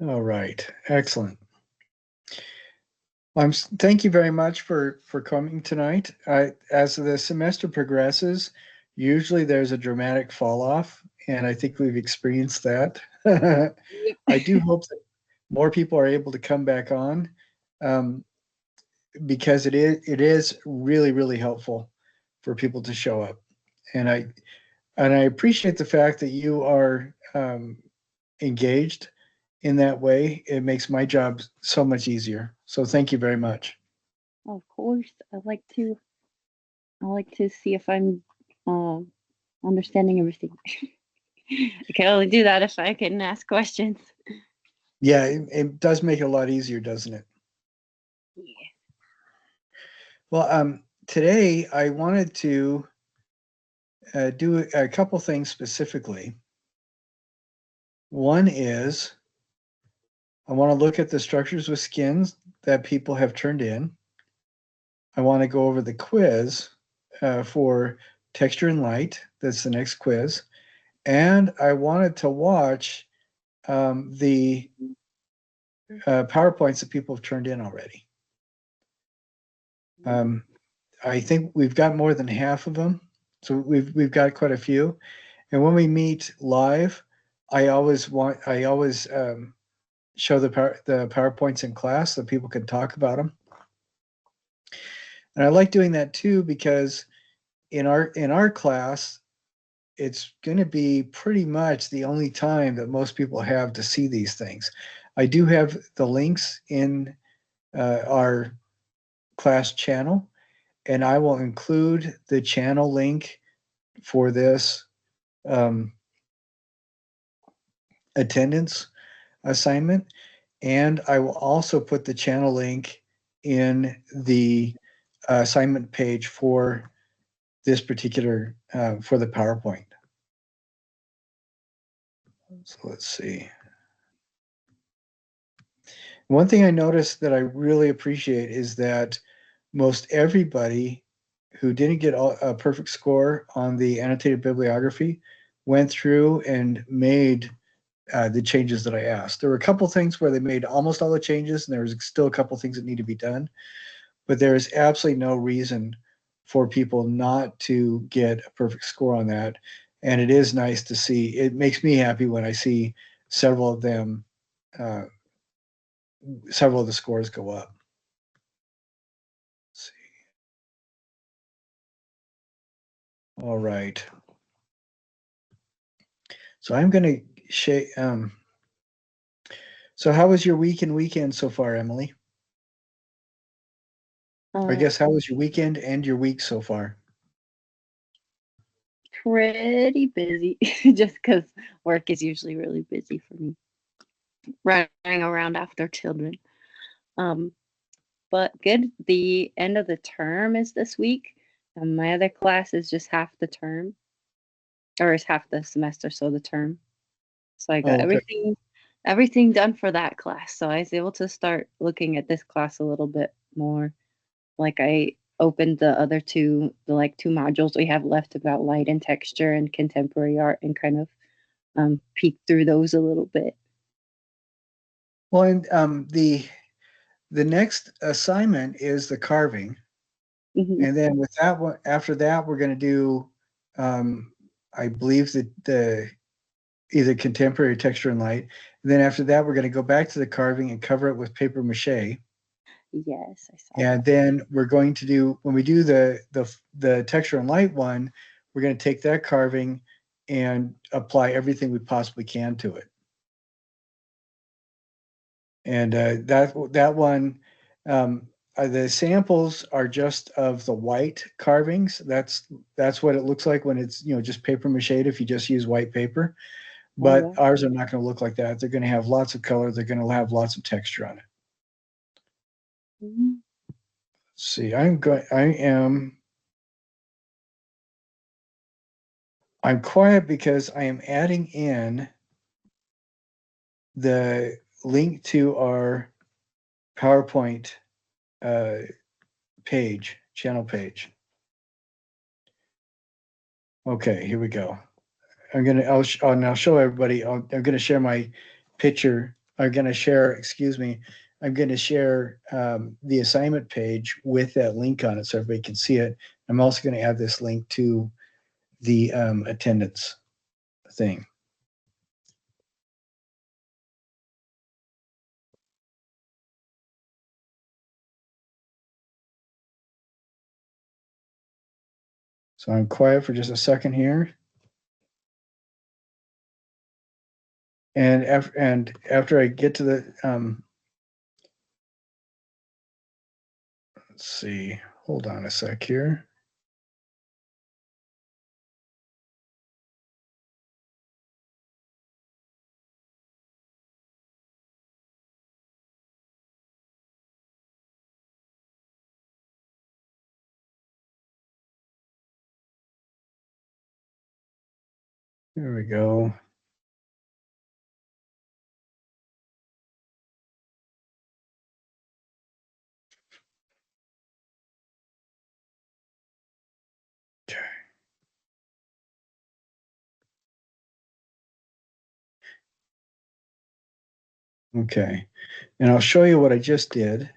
All right. Excellent. Thank you very much for coming tonight. As the semester progresses, usually there's a dramatic fall off, and I think we've experienced that. I do hope that more people are able to come back on, um, because it is really really helpful for people to show up, and I appreciate the fact that you are engaged in that way. It makes my job so much easier. So thank you very much. Of course, I like to see if I'm uh, understanding everything. I can only do that if I can ask questions. Yeah, it does make it a lot easier, doesn't it? Yeah. Well, today I wanted to do a couple things specifically. One is I want to look at the structures with skins that people have turned in. I want to go over the quiz for texture and light. That's the next quiz. And I wanted to watch the PowerPoints that people have turned in already. Um, I think we've got more than half of them, so we've got quite a few. And when we meet live, I always show the PowerPoints in class so people can talk about them. And I like doing that too because in our class, it's going to be pretty much the only time that most people have to see these things. I do have the links in our class channel, and I will include the channel link for this um, attendance assignment. And I will also put the channel link in the assignment page for this particular, for the PowerPoint. So let's see. One thing I noticed that I really appreciate is that most everybody who didn't get a perfect score on the annotated bibliography went through and made the changes that I asked. There were a couple things where they made almost all the changes, and there was still a couple things that need to be done. But there is absolutely no reason for people not to get a perfect score on that. And it is nice to see. It makes me happy when I see several of them, uh, several of the scores go up. Let's see. All right. So I'm going to share. So how was your week and weekend so far, Emily? Or I Uh, guess how was your weekend and your week so far? Pretty busy, just because work is usually really busy for me, running around after children. Um, but good. The end of the term is this week. And my other class is just half the term, or is half the semester, so the term. So I got Oh, okay. everything done for that class. So I was able to start looking at this class a little bit more. Like I opened the other two, the like two modules we have left about light and texture and contemporary art, and kind of peeked through those a little bit. Well, and the next assignment is the carving, Hmm. and then with that one, after that, we're going to do, um, I believe that the either contemporary texture and light. And then after that, we're going to go back to the carving and cover it with paper mache. Yes, I saw And that. then we're going to do when we do the texture and light one, we're going to take that carving and apply everything we possibly can to it. And that one, um, the samples are just of the white carvings. That's what it looks like when it's just paper mache if you just use white paper. Oh But wow. ours are not going to look like that. They're going to have lots of color. They're going to have lots of texture on it. Mhm. See, I'm quiet because I am adding in the link to our PowerPoint uh, channel page. Okay, here we go. I'll show everybody. I'm gonna share my picture I'm going to share, excuse me, I'm going to share the assignment page with that link on it so everybody can see it. I'm also going to add this link to the attendance thing. So I'm quiet for just a second here. And after I get to the, let's see, hold on a sec here. There we go. Okay. And I'll show you what I just did.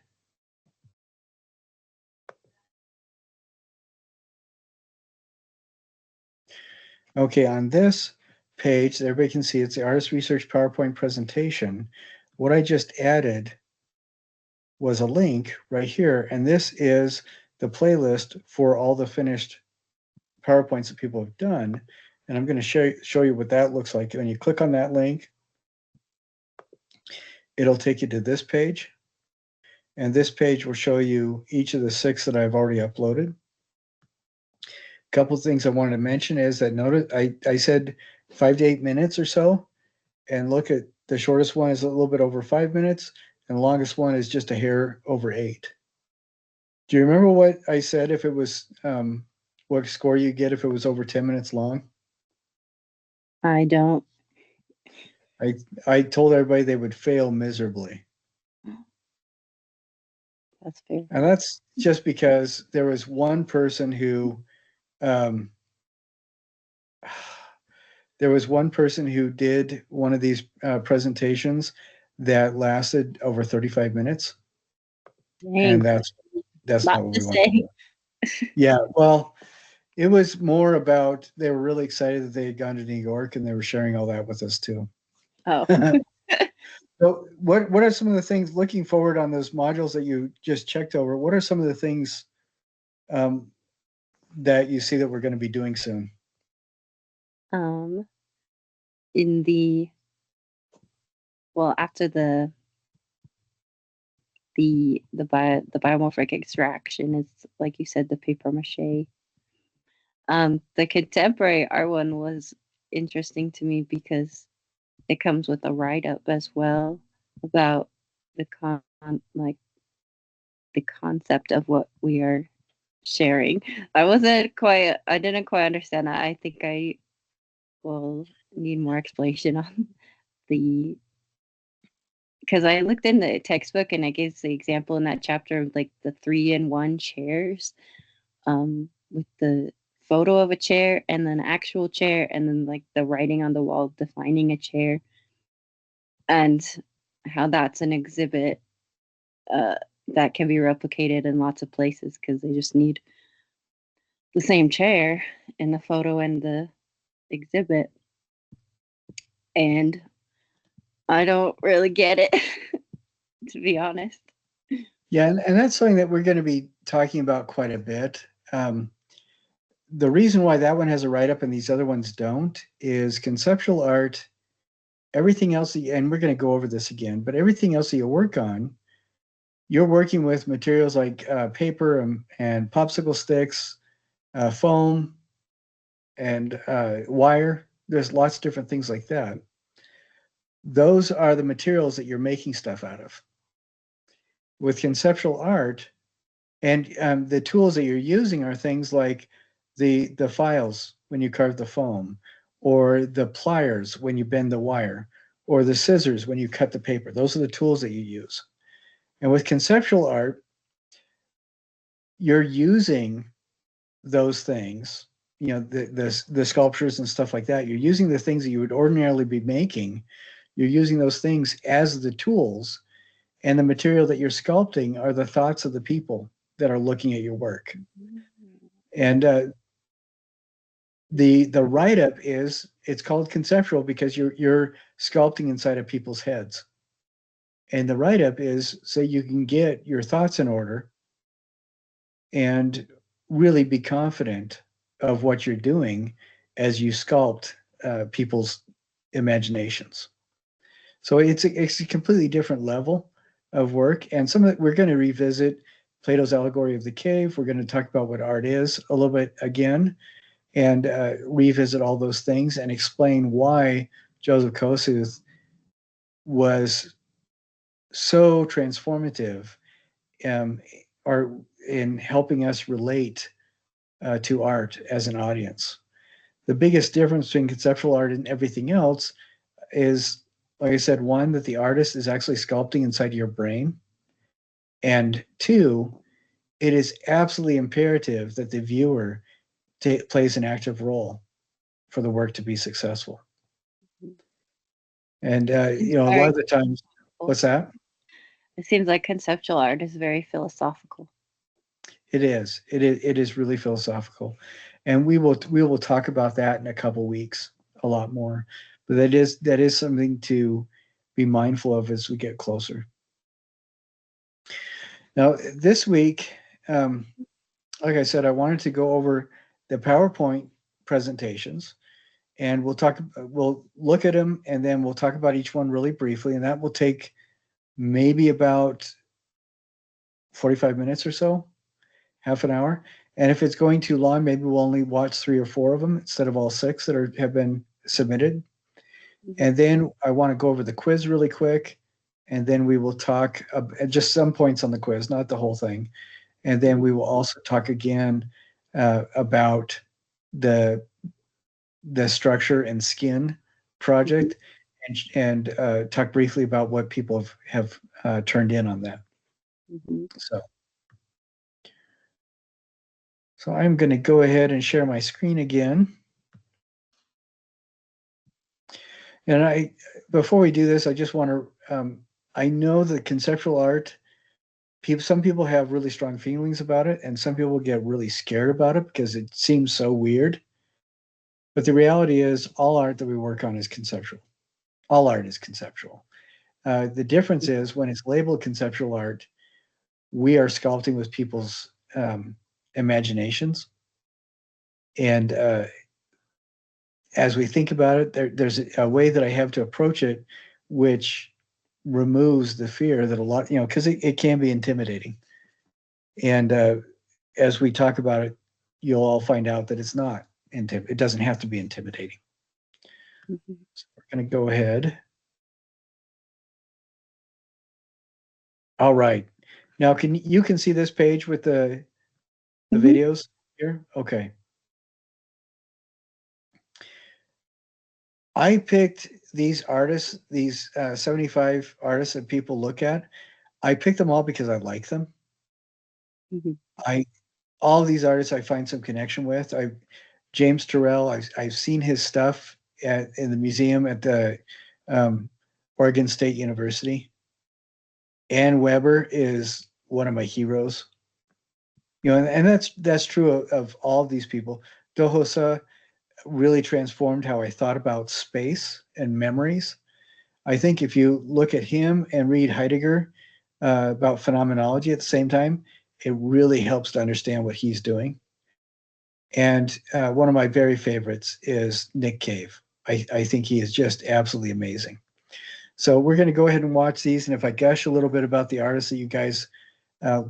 Okay, on this page, everybody can see it's the Artist Research PowerPoint presentation. What I just added was a link right here, and this is the playlist for all the finished PowerPoints that people have done. And I'm going to show you what that looks like. When you click on that link, it'll take you to this page. And this page will show you each of the 6 that I've already uploaded. A couple of things I wanted to mention is that notice I said 5 to 8 minutes or so. And look at the shortest one is a little bit over 5 minutes, and the longest one is just a hair over 8. Do you remember what I said if it was what score you get if it was over 10 minutes long? I don't. I told everybody they would fail miserably. That's fair. And that's just because there was one person who there was one person who did one of these presentations that lasted over 35 minutes. Dang. And that's Lot not what to we want to say. do. Yeah, well, it was more about they were really excited that they had gone to New York and they were sharing all that with us too. Oh. So what are some of the things looking forward on those modules that you just checked over? What are some of the things that you see that we're going to be doing soon? In the after the biomorphic extraction is, like you said, the paper mache. The contemporary art one was interesting to me because it comes with a write-up as well about the like the concept of what we are sharing. I didn't quite understand that. I think I will need more explanation on the because I looked in the textbook and it gives the example in that chapter of like the 3-in-1 chairs, with the photo of a chair and then actual chair and then like the writing on the wall defining a chair, and how that's an exhibit uh, that can be replicated in lots of places because they just need the same chair in the photo and the exhibit. And I don't really get it, to be honest. Yeah, and that's something that we're going to be talking about quite a bit. The reason why that one has a write-up and these other ones don't is conceptual art, everything else, and we're going to go over this again, but everything else that you work on, you're working with materials like paper and popsicle sticks, foam, and wire. There's lots of different things like that. Those are the materials that you're making stuff out of. With conceptual art, and the tools that you're using are things like the files when you carve the foam, or the pliers when you bend the wire, or the scissors when you cut the paper. Those are the tools that you use. And with conceptual art, you're using those things, the sculptures and stuff like that. You're using the things that you would ordinarily be making You're using those things as the tools, and the material that you're sculpting are the thoughts of the people that are looking at your work. And the write up is, it's called conceptual because you're sculpting inside of people's heads. And the write up is so you can get your thoughts in order and really be confident of what you're doing as you sculpt people's imaginations. So it's a completely different level of work. And some of it, we're going to revisit Plato's allegory of the cave. We're going to talk about what art is a little bit again, and revisit all those things and explain why Joseph Kosuth was so transformative, um, or in helping us relate to art as an audience. The biggest difference between conceptual art and everything else is, like I said, one, that the artist is actually sculpting inside your brain. And two, it is absolutely imperative that the viewer plays an active role for the work to be successful. And, a lot Very of the times, cool. what's that? It seems like conceptual art is very philosophical. It is. It is really philosophical, and we will talk about that in a couple weeks a lot more. But that is something to be mindful of as we get closer. Now, this week, um, like I said, I wanted to go over the PowerPoint presentations, and we'll look at them, and then we'll talk about each one really briefly, and that will take maybe about 45 minutes or so, half an hour. And if it's going too long, maybe we'll only watch 3 or 4 of them instead of all 6 that have been submitted. Mm-hmm. And then I want to go over the quiz really quick, and then we will talk just some points on the quiz, not the whole thing. And then we will also talk again about the structure and skin project, and talk briefly about what people have turned in on that. Mm-hmm. So. So I'm going to go ahead and share my screen again. And before we do this, I just want to, I know that conceptual art, some people have really strong feelings about it, and some people get really scared about it because it seems so weird. But the reality is, all art that we work on is conceptual. All art is conceptual. The difference is when it's labeled conceptual art, we are sculpting with people's imaginations. And as we think about it, there's a way that I have to approach it, which removes the fear that a lot, because it can be intimidating. And as we talk about it, you'll all find out that it's not. It doesn't have to be intimidating. Mm-hmm. So we're going to go ahead. All right. Now, you can see this page with the Mm-hmm. videos here? Okay. I picked these artists, these 75 artists that people look at. I picked them all because I like them. Mm-hmm. I all these artists I find some connection with. James Turrell, I've seen his stuff in the museum at the um, Oregon State University. Ann Weber is one of my heroes. And that's true of all of these people. Dohosa really transformed how I thought about space and memories. I think if you look at him and read Heidegger about phenomenology at the same time, it really helps to understand what he's doing. And one of my very favorites is Nick Cave. I think he is just absolutely amazing. So we're going to go ahead and watch these. And if I gush a little bit about the artists that you guys uh,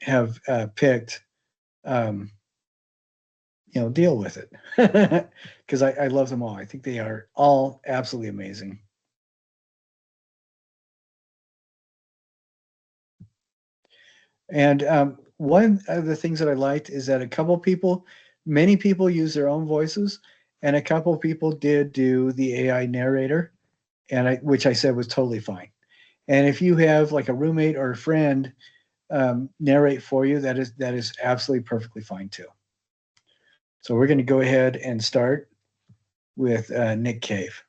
have picked, um, deal with it. Because I love them all. I think they are all absolutely amazing. And one of the things that I liked is that many people use their own voices, and a couple people did do the AI narrator, which I said was totally fine. And if you have like a roommate or a friend narrate for you, that is absolutely perfectly fine too. So we're going to go ahead and start with Nick Cave.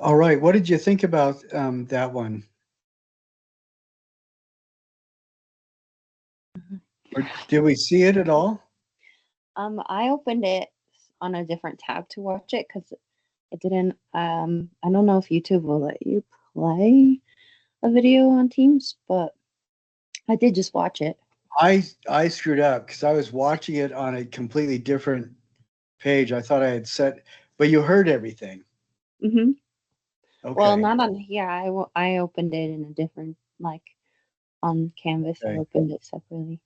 All right. What did you think about that one? Or did we see it at all? I opened it on a different tab to watch it because it didn't. I don't know if YouTube will let you play a video on Teams, but I did just watch it. I screwed up because I was watching it on a completely different page. I thought I had set, but you heard everything. Hmm. Well, Okay. not on here. I opened it in a different, like on Canvas. I Okay. opened it separately.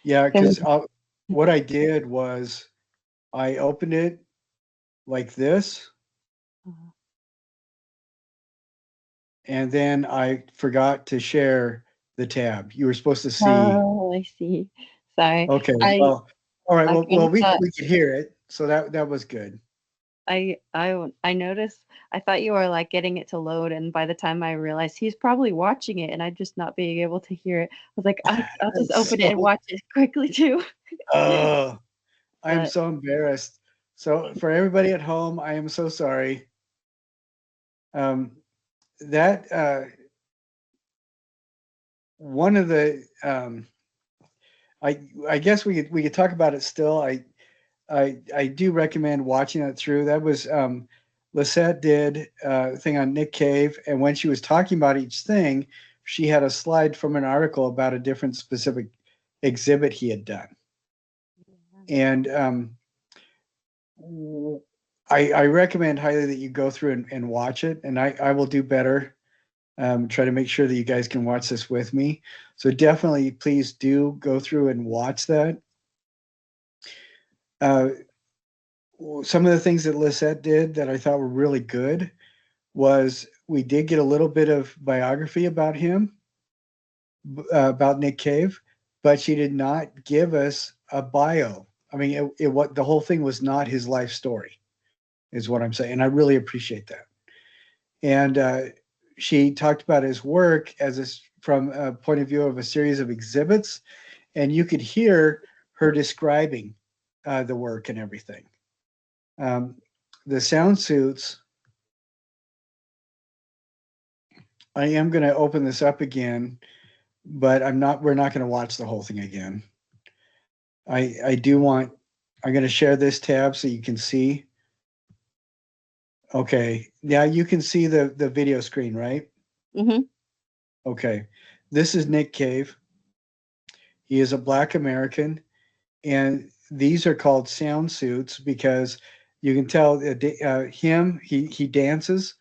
Yeah, Cause, because what I did was I opened it like this, uh, and and then I forgot to share the tab. You were supposed to see. oh, I see. Sorry. Okay. I Well, all right. I kind Well, of thought we could hear it, so that was good. I noticed. I thought you were like getting it to load, and by the time I realized he's probably watching it, and I just not being able to hear it, I was like, I'll just open it and So, watch it quickly too. oh, I am But so embarrassed. So for everybody at home, I am so sorry. Um, that one of the I guess we could talk about it still. I do recommend watching it through. That was Lisette did a thing on Nick Cave, and when she was talking about each thing, she had a slide from an article about a different specific exhibit he had done. And I recommend highly that you go through and watch it, and I will do better. Try to make sure that you guys can watch this with me. So definitely, please do go through and watch that. Uh, some of the things that Lisette did that I thought were really good was we did get a little bit of biography about him, about Nick Cave, but she did not give us a bio. I mean, it what the whole thing was not his life story, is what I'm saying, and I really appreciate that. And she talked about his work as from a point of view of a series of exhibits, and you could hear her describing the work and everything. Um, the sound suits. I am going to open this up again, but I'm not. We're not going to watch the whole thing again. I do want. I'm going to share this tab so you can see. Okay, now you can see the video screen, right? hmm. Okay, this is Nick Cave. He is a Black American, and these are called sound suits because you can tell him. He dances.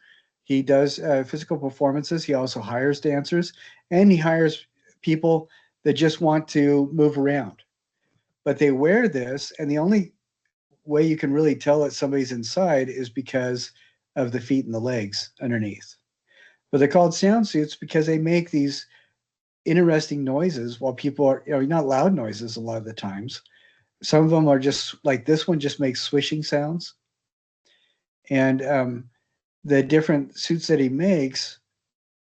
He does physical performances. He also hires dancers, and he hires people that just want to move around. But they wear this, and the only way you can really tell that somebody's inside is because of the feet and the legs underneath. But they're called sound suits because they make these interesting noises while people are, not loud noises a lot of the times. Some of them are just like this one just makes swishing sounds. And the different suits that he makes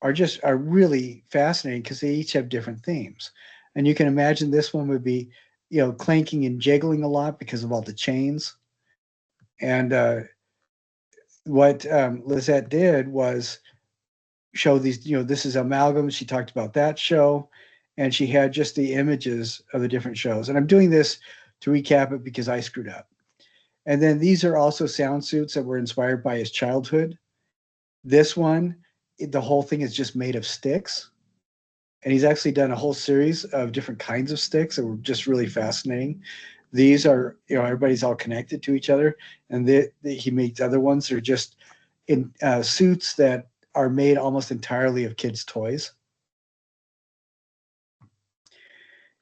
are really fascinating because they each have different themes. And you can imagine this one would be, clanking and jiggling a lot because of all the chains. And what Lizette did was show these, this is amalgam. She talked about that show, and she had just the images of the different shows. And I'm doing this to recap it because I screwed up. And then these are also sound suits that were inspired by his childhood. This one, the whole thing is just made of sticks. And he's actually done a whole series of different kinds of sticks that were just really fascinating. These are, everybody's all connected to each other. And he makes other ones that are just in suits that are made almost entirely of kids' toys.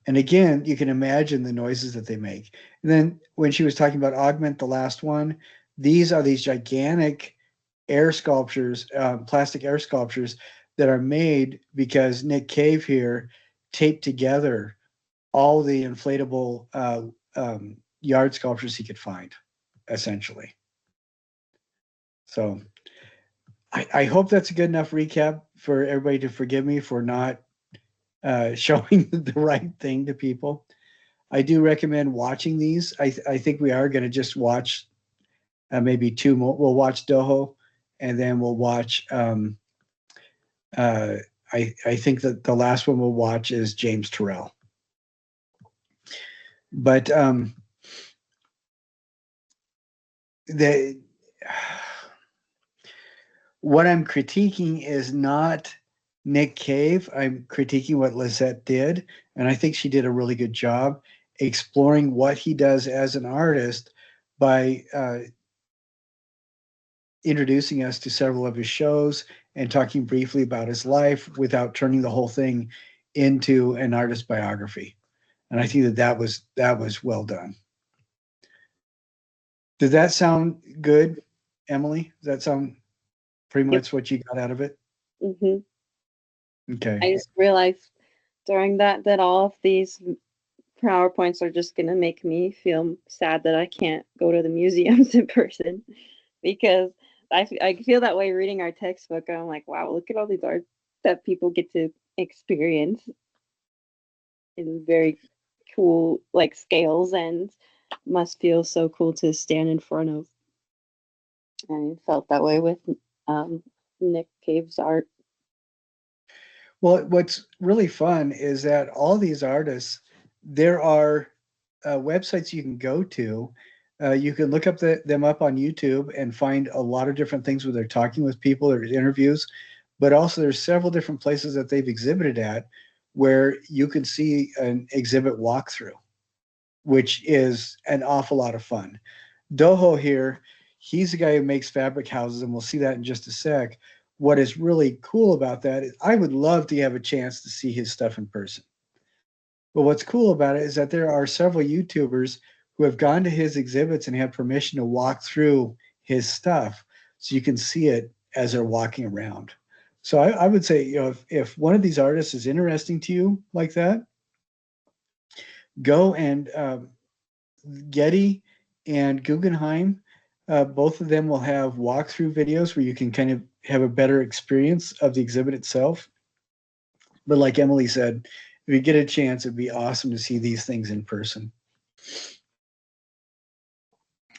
And again, you can imagine the noises that they make. And then when she was talking about Augment, the last one, these are these gigantic air sculptures, plastic air sculptures that are made because Nick Cave here taped together all the inflatable yard sculptures he could find, essentially. So I hope that's a good enough recap for everybody to forgive me for not showing the right thing to people. I do recommend watching these. I think we are going to just watch maybe two more. We'll watch Doho and then we'll watch. Uh, I think that the last one we'll watch is James Terrell. But the what I'm critiquing is not Nick Cave. I'm critiquing what Lizette did, and I think she did a really good job exploring what he does as an artist by introducing us to several of his shows and talking briefly about his life without turning the whole thing into an artist biography. And I think that was well done. Does that sound good, Emily? Does that sound pretty Yep. much what you got out of it? Hmm. Okay. I just realized during that all of these PowerPoints are just gonna make me feel sad that I can't go to the museums in person because I feel that way reading our textbook. And I'm like, wow, look at all these art that people get to experience in very cool like scales, and must feel so cool to stand in front of. And I felt that way with um, Nick Cave's art. Well, what's really fun is that all these artists, there are websites you can go to. You can look up them up on YouTube and find a lot of different things where they're talking with people, there's interviews, but also there's several different places that they've exhibited at where you can see an exhibit walkthrough, which is an awful lot of fun. Doho here, he's the guy who makes fabric houses, and we'll see that in just a sec. What is really cool about that is I would love to have a chance to see his stuff in person. But what's cool about it is that there are several YouTubers who have gone to his exhibits and have permission to walk through his stuff so you can see it as they're walking around. So I would say, if one of these artists is interesting to you like that, go and Getty and Guggenheim, both of them will have walkthrough videos where you can kind of have a better experience of the exhibit itself. But like Emily said, if you get a chance, it'd be awesome to see these things in person.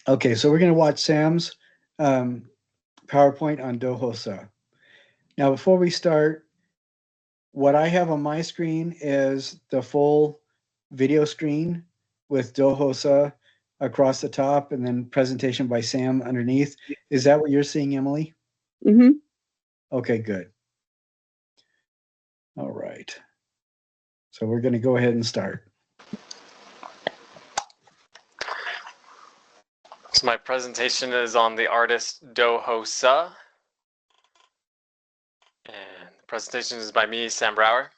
Okay, so we're going to watch Sam's um, PowerPoint on Dohosa. Now, before we start, what I have on my screen is the full video screen with Dohosa across the top and then presentation by Sam underneath. Is that what you're seeing, Emily? Mm-hmm. Okay, good. All right. So we're going to go ahead and start. So my presentation is on the artist Dohosa. And the presentation is by me, Sam Brower.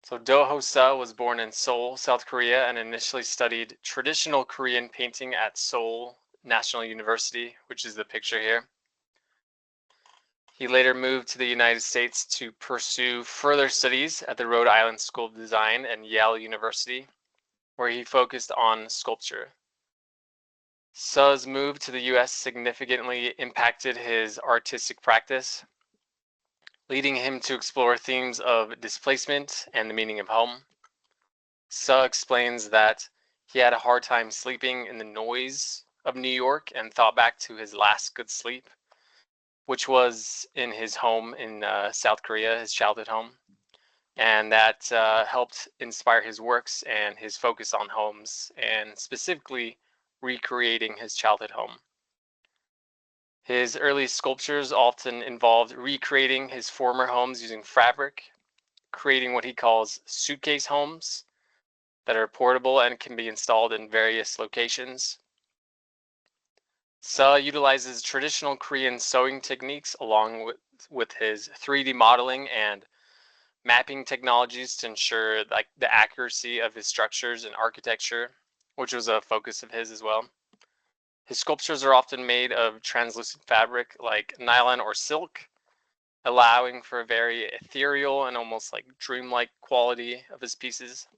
So Dohosa was born in Seoul, South Korea, and initially studied traditional Korean painting at Seoul National University, which is the picture here. He later moved to the United States to pursue further studies at the Rhode Island School of Design and Yale University, where he focused on sculpture. Suh's move to the US significantly impacted his artistic practice, leading him to explore themes of displacement and the meaning of home. Suh explains that he had a hard time sleeping in the noise of New York and thought back to his last good sleep, which was in his home in South Korea, his childhood home. And that helped inspire his works and his focus on homes, and specifically recreating his childhood home. His early sculptures often involved recreating his former homes using fabric, creating what he calls suitcase homes that are portable and can be installed in various locations. Suh utilizes traditional Korean sewing techniques along with his 3D modeling and mapping technologies to ensure like the accuracy of his structures and architecture, which was a focus of his as well. His sculptures are often made of translucent fabric like nylon or silk, allowing for a very ethereal and almost like dreamlike quality of his pieces.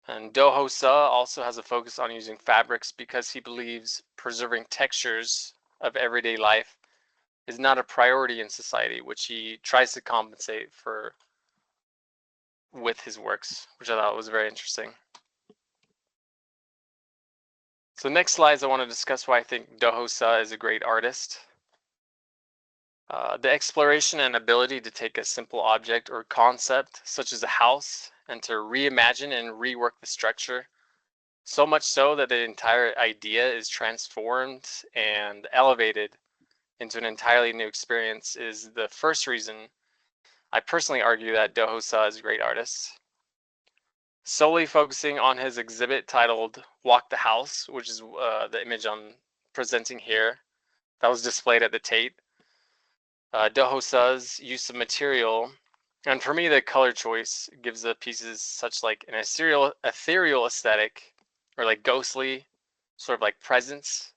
And Doho Suh also has a focus on using fabrics because he believes preserving textures of everyday life is not a priority in society, which he tries to compensate for with his works, which I thought was very interesting. So next slides, I want to discuss why I think Do Ho-sa is a great artist. The exploration and ability to take a simple object or concept, such as a house, and to reimagine and rework the structure, so much so that the entire idea is transformed and elevated into an entirely new experience, is the first reason I personally argue that Do Ho-sa is a great artist. Solely focusing on his exhibit titled Walk the House, which is the image I'm presenting here, that was displayed at the Tate. Do Ho-sa's use of material, and for me the color choice gives the pieces such like an ethereal aesthetic, or like ghostly sort of like presence.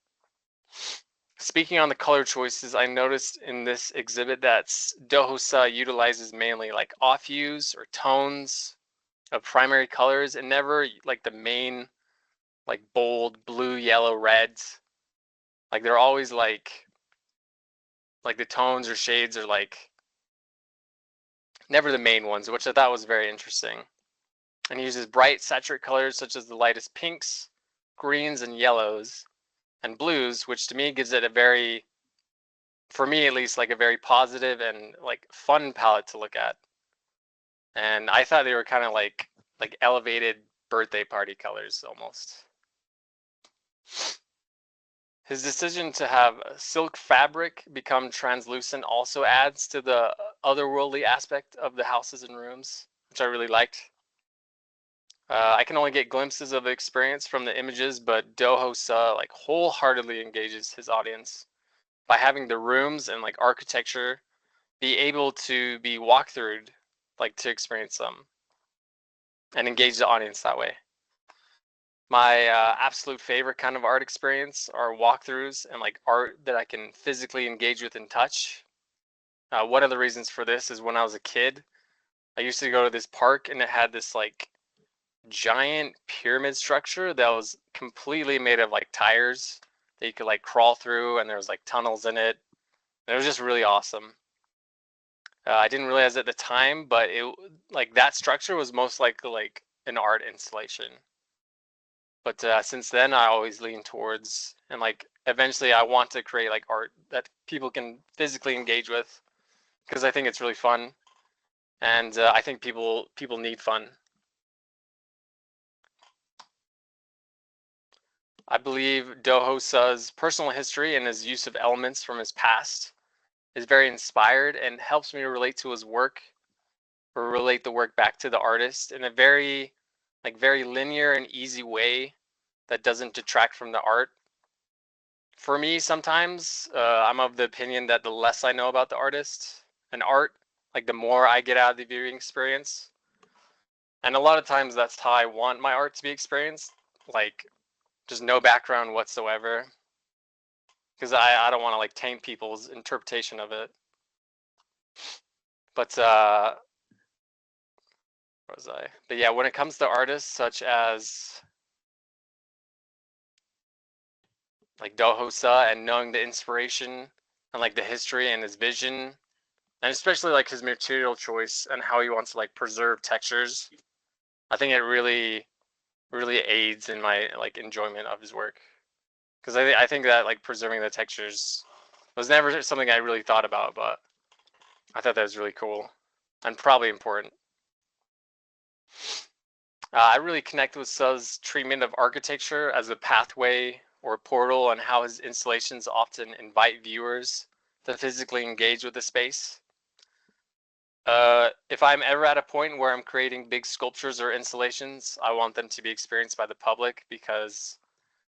Speaking on the color choices, I noticed in this exhibit that Do Ho-sa utilizes mainly like off hues or tones of primary colors, and never like the main like bold blue, yellow, reds. Like they're always like the tones or shades are like never the main ones, which I thought was very interesting. And he uses bright, saturated colors such as the lightest pinks, greens, and yellows, and blues, which to me gives it a very, for me at least, like a very positive and like fun palette to look at. And I thought they were kind of like elevated birthday party colors almost. His decision to have silk fabric become translucent also adds to the otherworldly aspect of the houses and rooms, which I really liked. I can only get glimpses of the experience from the images, but Do Ho-sa like wholeheartedly engages his audience by having the rooms and like architecture be able to be walked through, like to experience them and engage the audience that way. My absolute favorite kind of art experience are walkthroughs and like art that I can physically engage with and touch. One of the reasons for this is when I was a kid, I used to go to this park and it had this like giant pyramid structure that was completely made of like tires that you could like crawl through, and there was like tunnels in it. And it was just really awesome. I didn't realize at the time, but it like that structure was most likely like an art installation. But since then, I always lean towards, and like eventually I want to create like art that people can physically engage with, because I think it's really fun, and I think people need fun. I believe Do Ho-sa's personal history and his use of elements from his past is very inspired and helps me to relate to his work, or relate the work back to the artist in a very linear and easy way that doesn't detract from the art. For me, sometimes I'm of the opinion that the less I know about the artist and art, like the more I get out of the viewing experience. And a lot of times that's how I want my art to be experienced, like just no background whatsoever, because I don't want to like taint people's interpretation of it. But where was I? But yeah, when it comes to artists such as like Do Ho-sa, and knowing the inspiration and like the history and his vision, and especially like his material choice and how he wants to like preserve textures, I think it really aids in my like enjoyment of his work, because I think that like preserving the textures was never something I really thought about, but I thought that was really cool and probably important. I really connect with Su's treatment of architecture as a pathway or portal, and how his installations often invite viewers to physically engage with the space. If I'm ever at a point where I'm creating big sculptures or installations, I want them to be experienced by the public, because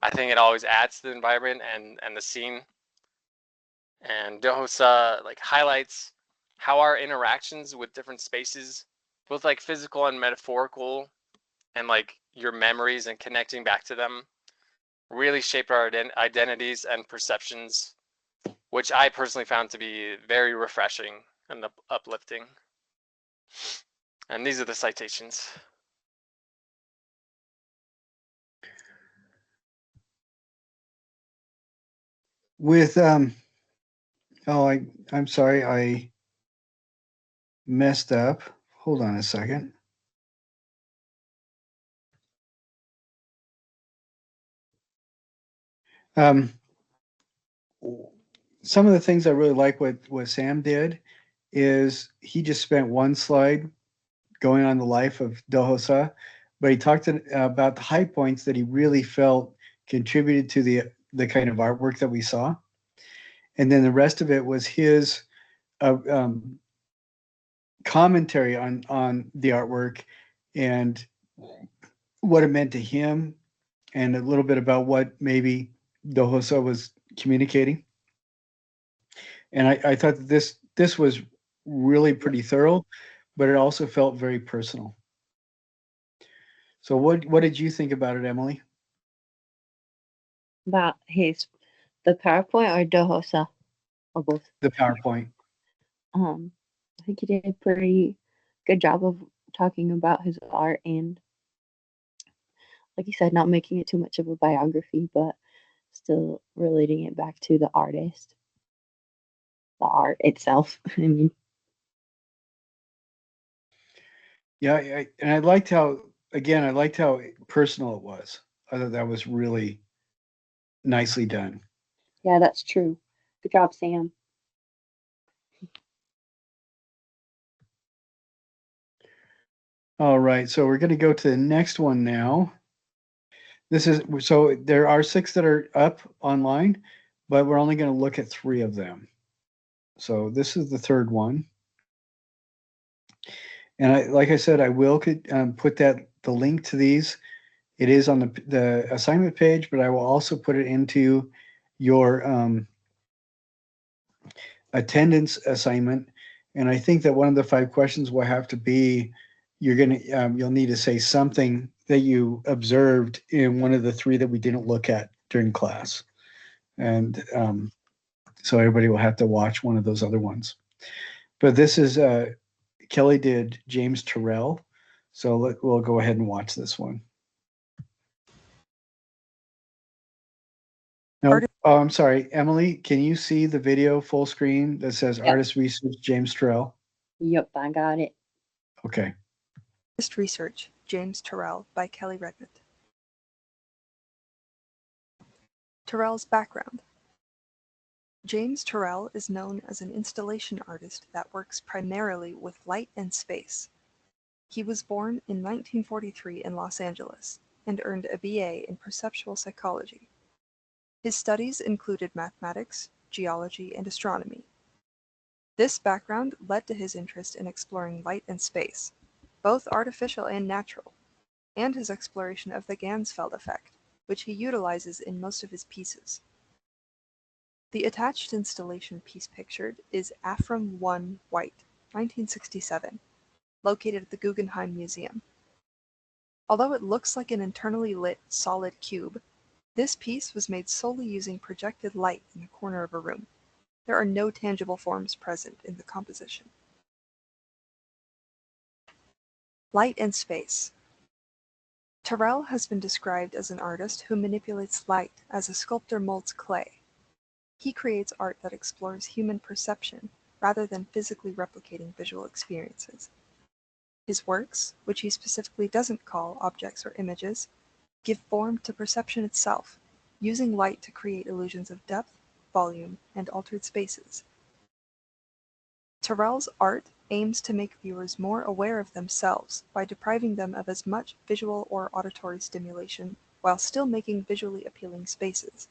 I think it always adds to the environment and the scene. And Do Ho-sa like highlights how our interactions with different spaces, both like physical and metaphorical, and like your memories and connecting back to them, really shape our identities and perceptions, which I personally found to be very refreshing and uplifting. And these are the citations. With I'm sorry, I messed up. Hold on a second. Um, some of the things I really like what Sam did is he just spent one slide going on the life of Dohosa, but he talked about the high points that he really felt contributed to the kind of artwork that we saw, and then the rest of it was his uh, um, commentary on the artwork and what it meant to him, and a little bit about what maybe Dohosa was communicating. And I thought that this was really pretty thorough, but it also felt very personal. So what did you think about it, Emily? About the PowerPoint or Dohosa or both. The PowerPoint. Um, I think he did a pretty good job of talking about his art and, like you said, not making it too much of a biography, but still relating it back to the artist, the art itself. I mean, Yeah, and I liked how again I liked how personal it was. I thought that was really nicely done. yeah, that's true. Good job, Sam. All right, so we're going to go to the next one now. This is so there are 6 that are up online, but we're only going to look at 3 of them. So this is the third one. And like I said, I will put the link to these. It is on the assignment page, but I will also put it into your attendance assignment. And I think that one of the 5 questions will have to be you'll need to say something that you observed in one of the 3 that we didn't look at during class. And so everybody will have to watch one of those other ones. But this is Kelly did James Terrell. So we'll go ahead and watch this one. No, oh, I'm sorry, Emily. Can you see the video full screen that says Yep. Artist Research James Terrell? Yep, I got it. Okay. Artist Research James Terrell by Kelly Redmond. Terrell's background. James Terrell is known as an installation artist that works primarily with light and space. He was born in 1943 in Los Angeles and earned a BA in perceptual psychology. His studies included mathematics, geology, and astronomy. This background led to his interest in exploring light and space, both artificial and natural, and his exploration of the Ganzfeld effect, which he utilizes in most of his pieces. The attached installation piece pictured is Afram 1 White, 1967, located at the Guggenheim Museum. Although it looks like an internally lit solid cube, this piece was made solely using projected light in the corner of a room. There are no tangible forms present in the composition. Light and space. Terrell has been described as an artist who manipulates light as a sculptor molds clay. He creates art that explores human perception rather than physically replicating visual experiences. His works, which he specifically doesn't call objects or images, give form to perception itself, using light to create illusions of depth, volume, and altered spaces. Terrell's art aims to make viewers more aware of themselves by depriving them of as much visual or auditory stimulation while still making visually appealing spaces.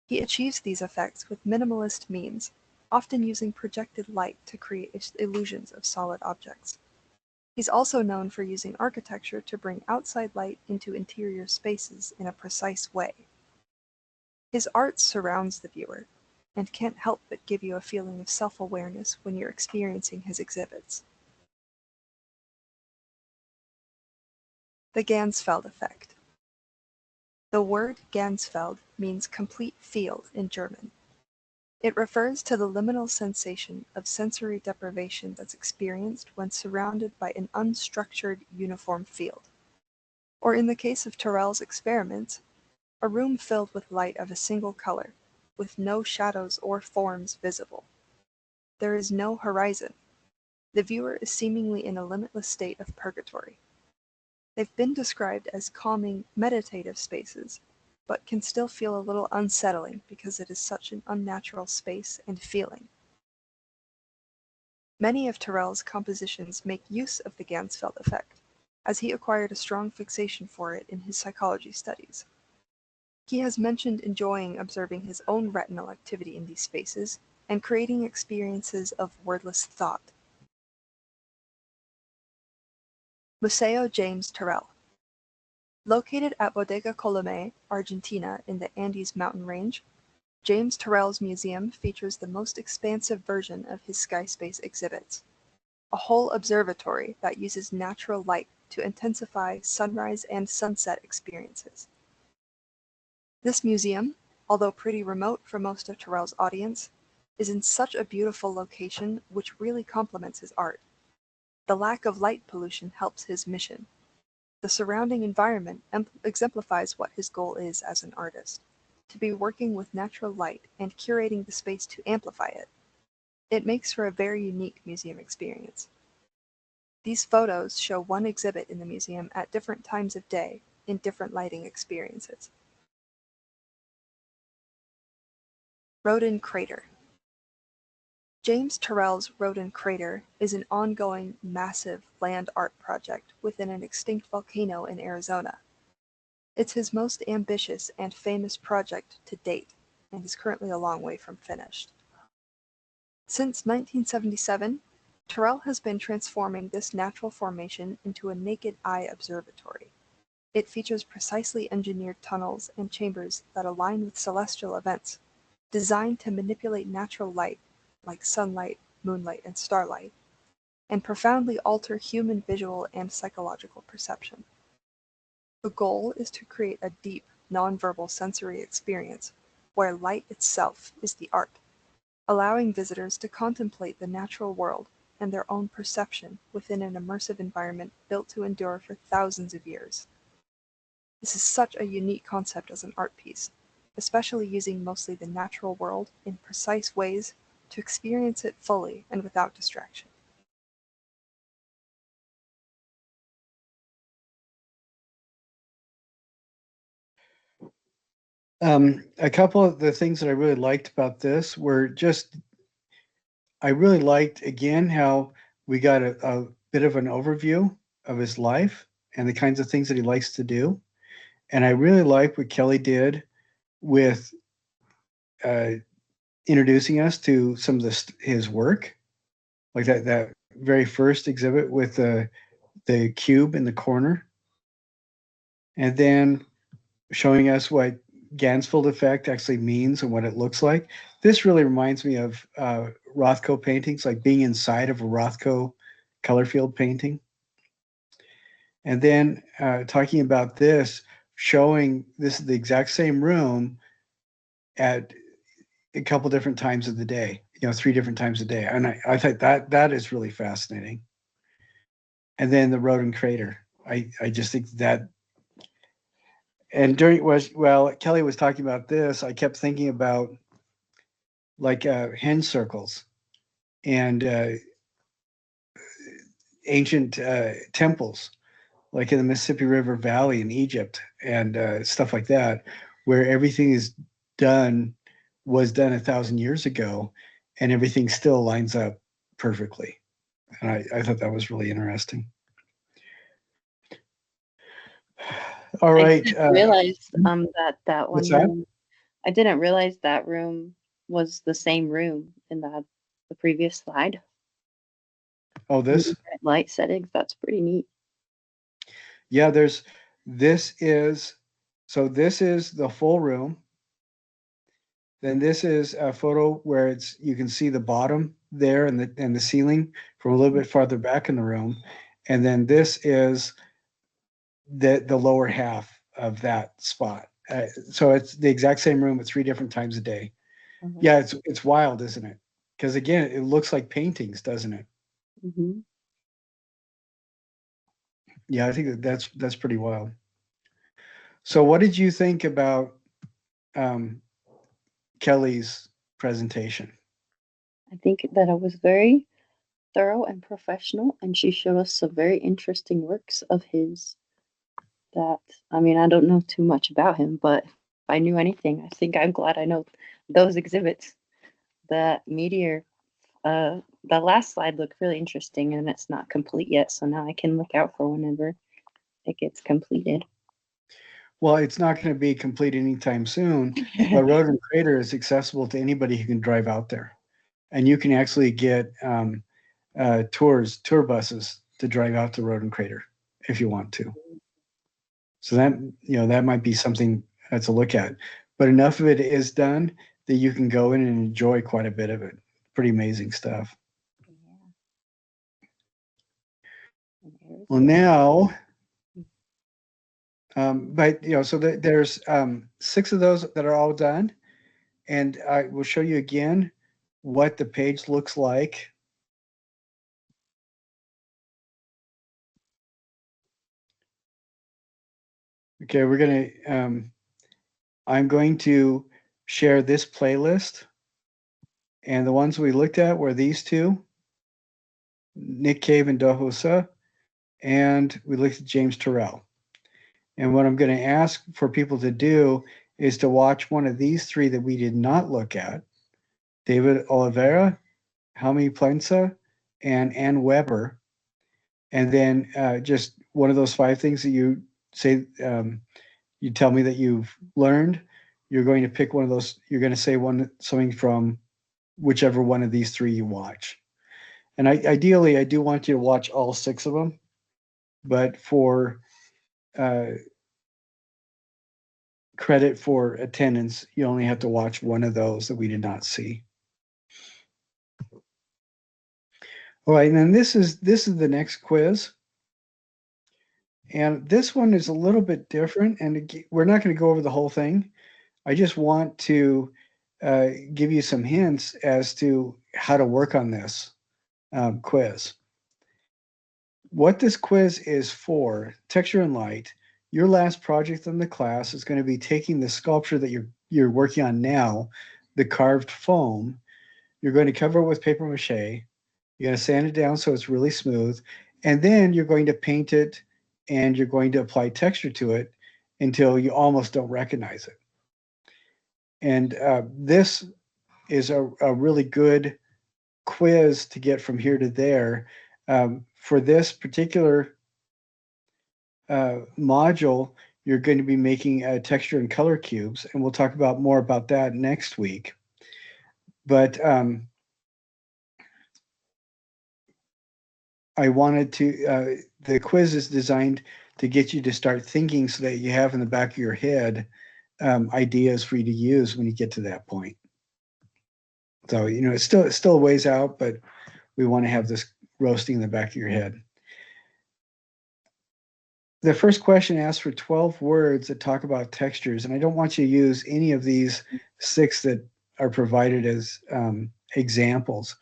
He achieves these effects with minimalist means, often using projected light to create illusions of solid objects. He's also known for using architecture to bring outside light into interior spaces in a precise way. His art surrounds the viewer, and can't help but give you a feeling of self-awareness when you're experiencing his exhibits. The Ganzfeld effect. The word Ganzfeld means complete field in German. It refers to the liminal sensation of sensory deprivation that's experienced when surrounded by an unstructured, uniform field. Or in the case of Terrell's experiments, a room filled with light of a single color, with no shadows or forms visible. There is no horizon. The viewer is seemingly in a limitless state of purgatory. They've been described as calming, meditative spaces, but can still feel a little unsettling because it is such an unnatural space and feeling. Many of Turrell's compositions make use of the Ganzfeld effect, as he acquired a strong fixation for it in his psychology studies. He has mentioned enjoying observing his own retinal activity in these spaces and creating experiences of wordless thought. Museo James Turrell. Located at Bodega Colomé, Argentina in the Andes mountain range, James Turrell's museum features the most expansive version of his sky space exhibits, a whole observatory that uses natural light to intensify sunrise and sunset experiences. This museum, although pretty remote for most of Turrell's audience, is in such a beautiful location which really complements his art. The lack of light pollution helps his mission. The surrounding environment exemplifies what his goal is as an artist, to be working with natural light and curating the space to amplify it. It makes for a very unique museum experience. These photos show one exhibit in the museum at different times of day in different lighting experiences. Rodin Crater. James Turrell's Rodin Crater is an ongoing, massive land art project within an extinct volcano in Arizona. It's his most ambitious and famous project to date, and is currently a long way from finished. Since 1977, Turrell has been transforming this natural formation into a naked eye observatory. It features precisely engineered tunnels and chambers that align with celestial events, designed to manipulate natural light, like sunlight, moonlight, and starlight, and profoundly alter human visual and psychological perception. The goal is to create a deep, nonverbal sensory experience where light itself is the art, allowing visitors to contemplate the natural world and their own perception within an immersive environment built to endure for thousands of years. This is such a unique concept as an art piece, especially using mostly the natural world in precise ways to experience it fully and without distraction. A couple of the things that I really liked about this were just, I really liked again how we got a bit of an overview of his life and the kinds of things that he likes to do. And I really like what Kelly did with uh, introducing us to some of his work, like that very first exhibit with the cube in the corner, and then showing us what Gansfeld effect actually means and what it looks like. This really reminds me of Rothko paintings, like being inside of a Rothko color field painting. And then talking about this, showing this is the exact same room at a couple different times of the day, 3 different times a day. And I thought that is really fascinating. And then the Rodin crater. I just think that, and Kelly was talking about this, I kept thinking about like hen circles and ancient temples, like in the Mississippi River Valley in Egypt and stuff like that, where everything was done 1,000 years ago, and everything still lines up perfectly. And I thought that was really interesting. All I right. didn't realize that What's one that? room. I didn't realize that room was the same room in the previous slide. Oh, this? Light settings. That's pretty neat. Yeah, this is, this is the full room. Then this is a photo where you can see the bottom there and the ceiling from a little bit farther back in the room. And then this is the lower half of that spot. So it's the exact same room at 3 different times a day. Mhm. Yeah, it's wild, isn't it? Because again, it looks like paintings, doesn't it? Mhm. Yeah, I think that's pretty wild. So, what did you think about um, Kelly's presentation? I think that it was very thorough and professional, and she showed us some very interesting works of his that, I mean, I don't know too much about him, but I knew anything. I think I'm glad I know those exhibits. The meteor, the last slide looked really interesting, and it's not complete yet. So now I can look out for whenever it gets completed. Well, it's not going to be complete anytime soon, but Road and Crater is accessible to anybody who can drive out there. And you can actually get tour buses to drive out to Road and Crater if you want to. So that might be something to look at. But enough of it is done that you can go in and enjoy quite a bit of it. Pretty amazing stuff. Well, now, but so there's 6 of those that are all done, and I will show you again what the page looks like. Okay, I'm going to share this playlist, and the ones we looked at were these 2, Nick Cave and Dohosa, and we looked at James Turrell. And what I'm going to ask for people to do is to watch one of these 3 that we did not look at, David Oliveira, Jaime Plensa, and Ann Weber. And then just one of those 5 things that you say, you tell me that you've learned, you're going to pick one of those, you're going to say something from whichever one of these 3 you watch. And ideally, I do want you to watch all 6 of them, but for credit for attendance, you only have to watch one of those that we did not see. All right, and then this is the next quiz. And this one is a little bit different, and we're not going to go over the whole thing. I just want to give you some hints as to how to work on this quiz. What this quiz is for, Texture and Light, your last project in the class is going to be taking the sculpture that you're working on now, the carved foam. You're going to cover it with paper mache. You're going to sand it down so it's really smooth, and then you're going to paint it, and you're going to apply texture to it until you almost don't recognize it. And this is a really good quiz to get from here to there. For this particular module, you're going to be making texture and color cubes, and we'll talk about more about that next week. But I wanted to, the quiz is designed to get you to start thinking so that you have in the back of your head ideas for you to use when you get to that point. So, it's still a ways out, but we want to have this roasting in the back of your head. The first question asks for 12 words that talk about textures, and I don't want you to use any of these 6 that are provided as examples.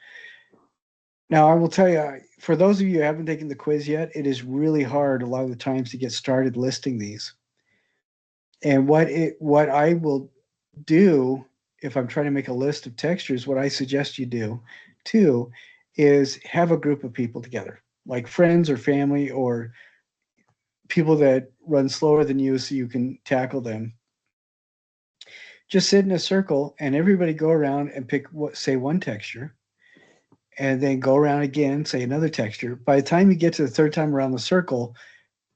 Now, I will tell you, for those of you who haven't taken the quiz yet, it is really hard a lot of the times to get started listing these. And what I will do if I'm trying to make a list of textures, what I suggest you do too is have a group of people together, like friends or family or people that run slower than you so you can tackle them. Just sit in a circle and everybody go around and say one texture, and then go around again, say another texture. By the time you get to the 3rd time around the circle,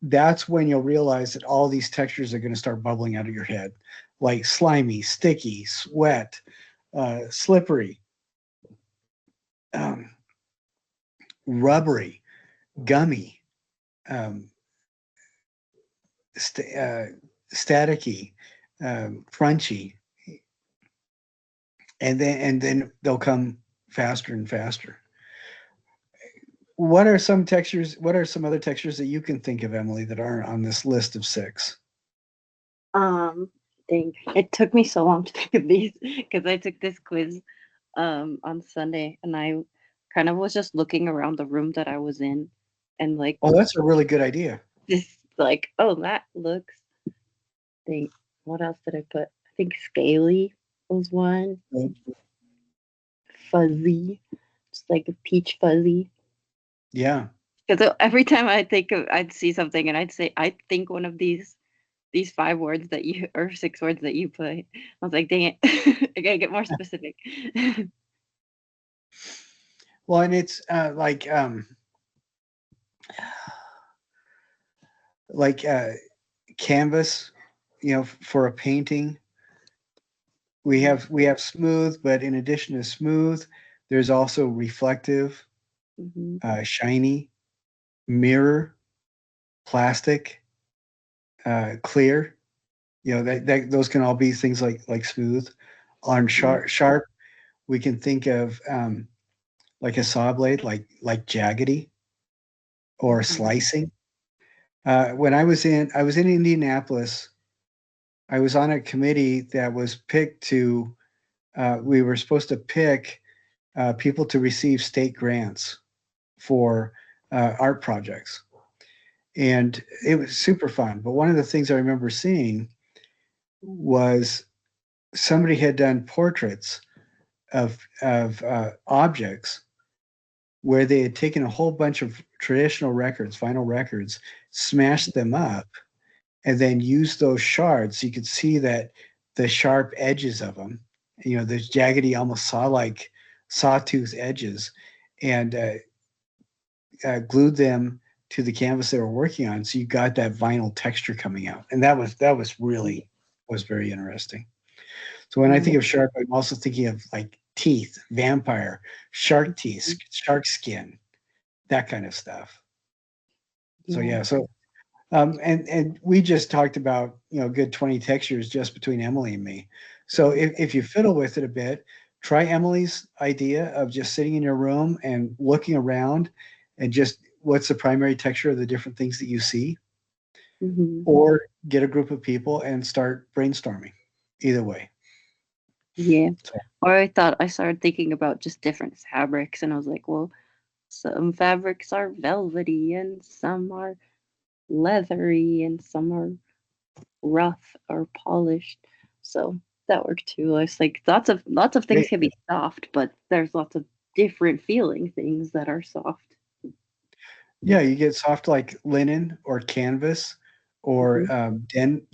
that's when you'll realize that all these textures are going to start bubbling out of your head, like slimy, sticky, sweat, slippery, rubbery, gummy, staticky, crunchy, and then they'll come faster and faster. What are some textures? What are some other textures that you can think of, Emily, that aren't on this list of 6? It took me so long to think of these because I took this quiz on Sunday, and I kind of was just looking around the room that I was in, and like, Oh, that's a really good idea. this, like, oh, that looks. What else did I put? I think scaly was one. Fuzzy, just like a peach fuzzy. Yeah. Because every time I'd see something and I'd say, I think one of these, these 5 words that you or 6 words that you put. I was like, dang it, I gotta get more specific. Well, and it's like canvas, for a painting. We have smooth, but in addition to smooth, there's also reflective, Hmm. shiny, mirror, plastic, clear. That those can all be things like smooth. On sharp, we can think of like a saw blade, like jaggedy or slicing. When I was in Indianapolis, I was on a committee that was picked to. We were supposed to pick people to receive state grants for art projects, and it was super fun. But one of the things I remember seeing was somebody had done portraits of objects where they had taken a whole bunch of traditional records, vinyl records, smashed them up, and then used those shards. So you could see that the sharp edges of them, those jaggedy, almost saw-like sawtooth edges, and glued them to the canvas they were working on. So you got that vinyl texture coming out, and that was very interesting. So when I think of shark, I'm also thinking of like teeth, vampire, shark teeth, shark skin, that kind of stuff. So Yeah. yeah, and we just talked about good 20 textures just between Emily and me. So if you fiddle with it a bit, try Emily's idea of just sitting in your room and looking around, and just what's the primary texture of the different things that you see, Hmm. or get a group of people and start brainstorming. Either way. Yeah. So, Or I started thinking about just different fabrics, and I was like, well, some fabrics are velvety, and some are leathery, and some are rough or polished. So that worked too. I was like, lots of things great. can be soft, but there's lots of different feeling things that are soft. Yeah, you get soft like linen or canvas or Hmm.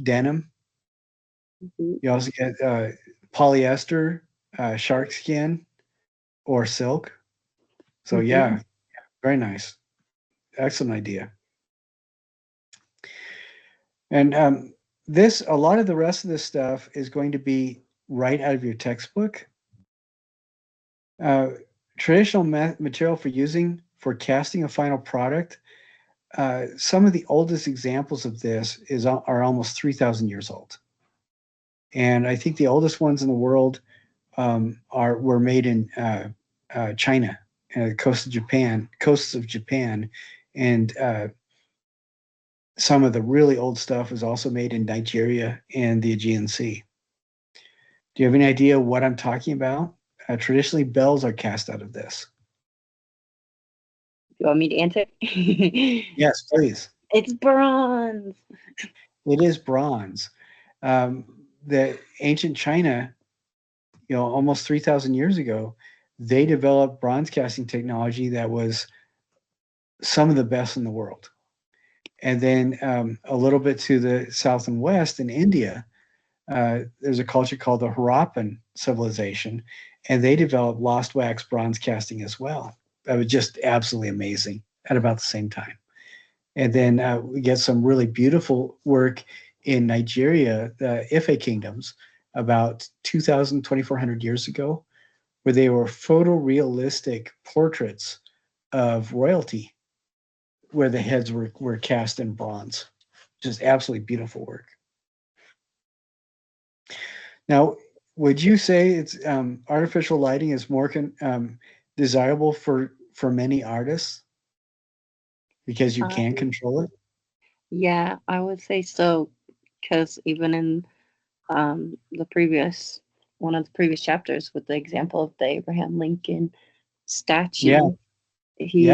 denim. Hmm. You also get polyester, shark skin, or silk. So Hmm. yeah, very nice. Excellent idea. And a lot of the rest of this stuff is going to be right out of your textbook. Uh, Traditional material for using for casting a final product. Some of the oldest examples of this are almost 3,000 years old, and I think the oldest ones in the world were made in China, coasts of Japan, and some of the really old stuff was also made in Nigeria and the Aegean Sea. Do you have any idea what I'm talking about? Traditionally, bells are cast out of this. You want me to answer? Yes, please. It's bronze. It is bronze. The ancient China, almost 3,000 years ago, they developed bronze casting technology that was some of the best in the world. And then a little bit to the south and west in India, there's a culture called the Harappan civilization, and they developed lost wax bronze casting as well. That was just absolutely amazing at about the same time. And then we get some really beautiful work in Nigeria, the Ife kingdoms, about 2,000, 2,400 years ago, where they were photorealistic portraits of royalty, where the heads were cast in bronze. Just absolutely beautiful work. Now, would you say it's artificial lighting is more desirable for many artists because you can Um, control it? yeah, I would say so, because even in the previous one of the previous chapters with the example of the Abraham Lincoln Yeah, statue, yeah, he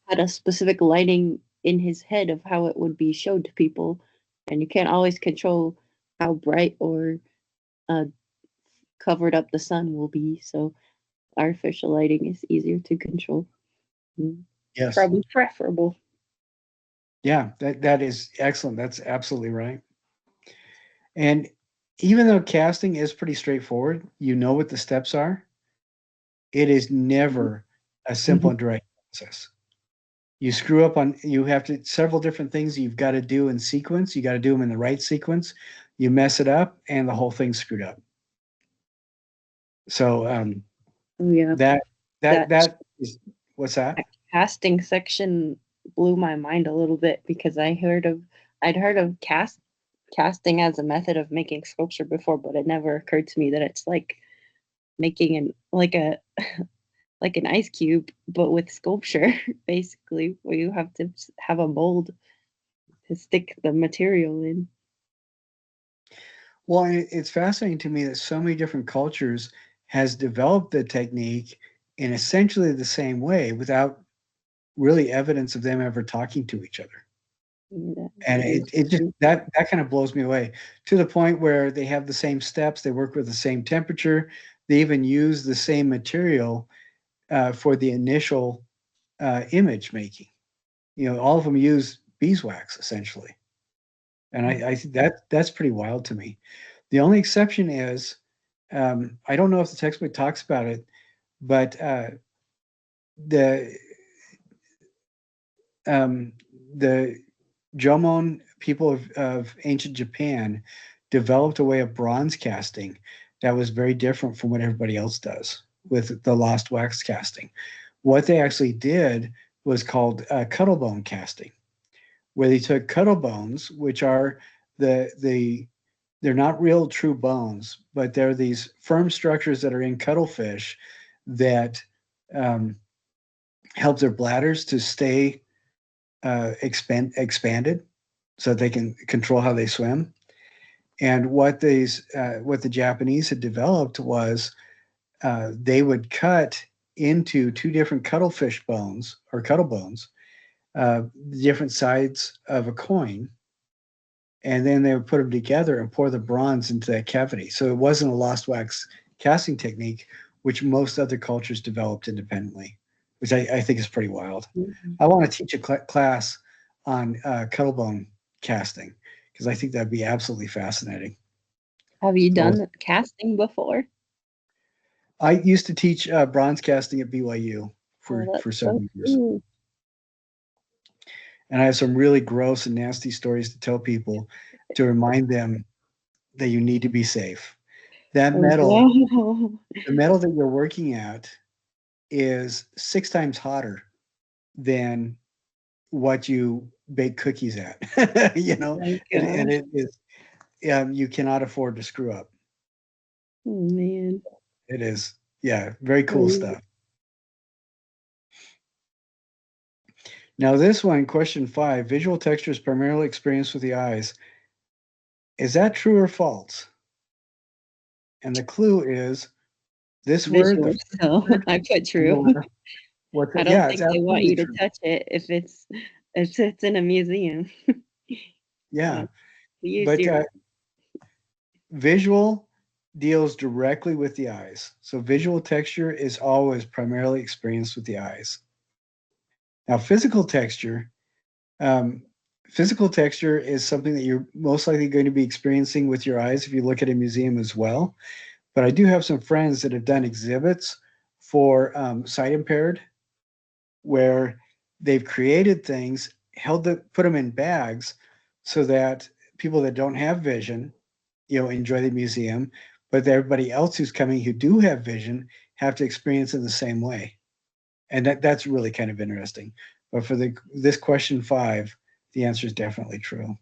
had a specific lighting in his head of how it would be showed to people, and you can't always control how bright or uh, covered up the sun will be. So artificial lighting is easier to control. Mm, yes, probably preferable. yeah. That is excellent. That's absolutely right. And even though casting is pretty straightforward, you know what the steps are, it is never a simple and direct process. You screw up on, you have to, several different things you've got to do in sequence. You got to do them in the right sequence. You mess it up and the whole thing's screwed up. So Oh yeah, that that that is, what's that? casting section blew my mind a little bit because I'd heard of casting as a method of making sculpture before, but it never occurred to me that it's like making like an ice cube, but with sculpture, basically, where you have to have a mold to stick the material in. Well, it's fascinating to me that so many different cultures has developed the technique in essentially the same way without really evidence of them ever talking to each other. Yeah, And that is it just true. that kind of blows me away to the point where they have the same steps, they work with the same temperature, they even use the same material for the initial image making. You know, all of them use beeswax essentially, and I think that's pretty wild to me. The only exception is I don't know if the textbook talks about it, but the um, the Jomon people of ancient Japan developed a way of bronze casting that was very different from what everybody else does with the lost wax casting. What they actually did was called cuttlebone casting, where they took cuttle bones, which are the they're not real true bones, but they're these firm structures that are in cuttlefish that um, help their bladders to stay expanded so that they can control how they swim. And what the Japanese had developed was they would cut into two different cuttlefish bones or cuttle bones, different sides of a coin, and then they would put them together and pour the bronze into that cavity. So it wasn't a lost wax casting technique, which most other cultures developed independently, which I think is pretty wild. Mhm. I want to teach a class on cuttlebone casting because I think that'd be absolutely fascinating. Have you So done casting before? I used to teach bronze casting at BYU Oh, for that's so several years, cool. and I have some really gross and nasty stories to tell people to remind them that you need to be safe. That Oh, metal, wow. the metal that you're working at, is 6 times hotter than what you bake cookies at. You Oh know, my and gosh. it is you cannot afford to screw up. Oh man. It is, yeah, very cool Crazy. stuff. Now, this one, question 5, visual texture is primarily experienced with the eyes. Is that true or false? And the clue is this word, the Visual. first So word, I put and the true. last. What's I it? don't Yeah, it's think they want absolutely you to true. touch it if it's in a museum. Yeah, You but serious. visual deals directly with the eyes. So visual texture is always primarily experienced with the eyes. Now, um, physical texture is something that you're most likely going to be experiencing with your eyes if you look at a museum as well. But I do have some friends that have done exhibits for sight impaired where they've created things, put them in bags so that people that don't have vision, enjoy the museum, but everybody else who's coming who do have vision have to experience it the same way. And that's really kind of interesting. But for this question 5, the answer is definitely true.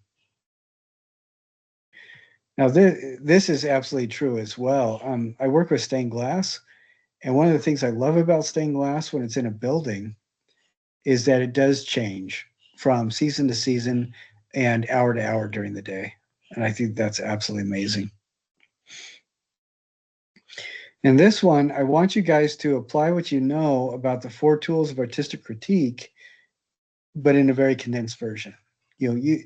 Now, this is absolutely true as well. I work with stained glass, and one of the things I love about stained glass when it's in a building is that it does change from season to season and hour to hour during the day. And I think that's absolutely amazing. In this one, I want you guys to apply what you know about the 4 tools of artistic critique, but in a very condensed version. You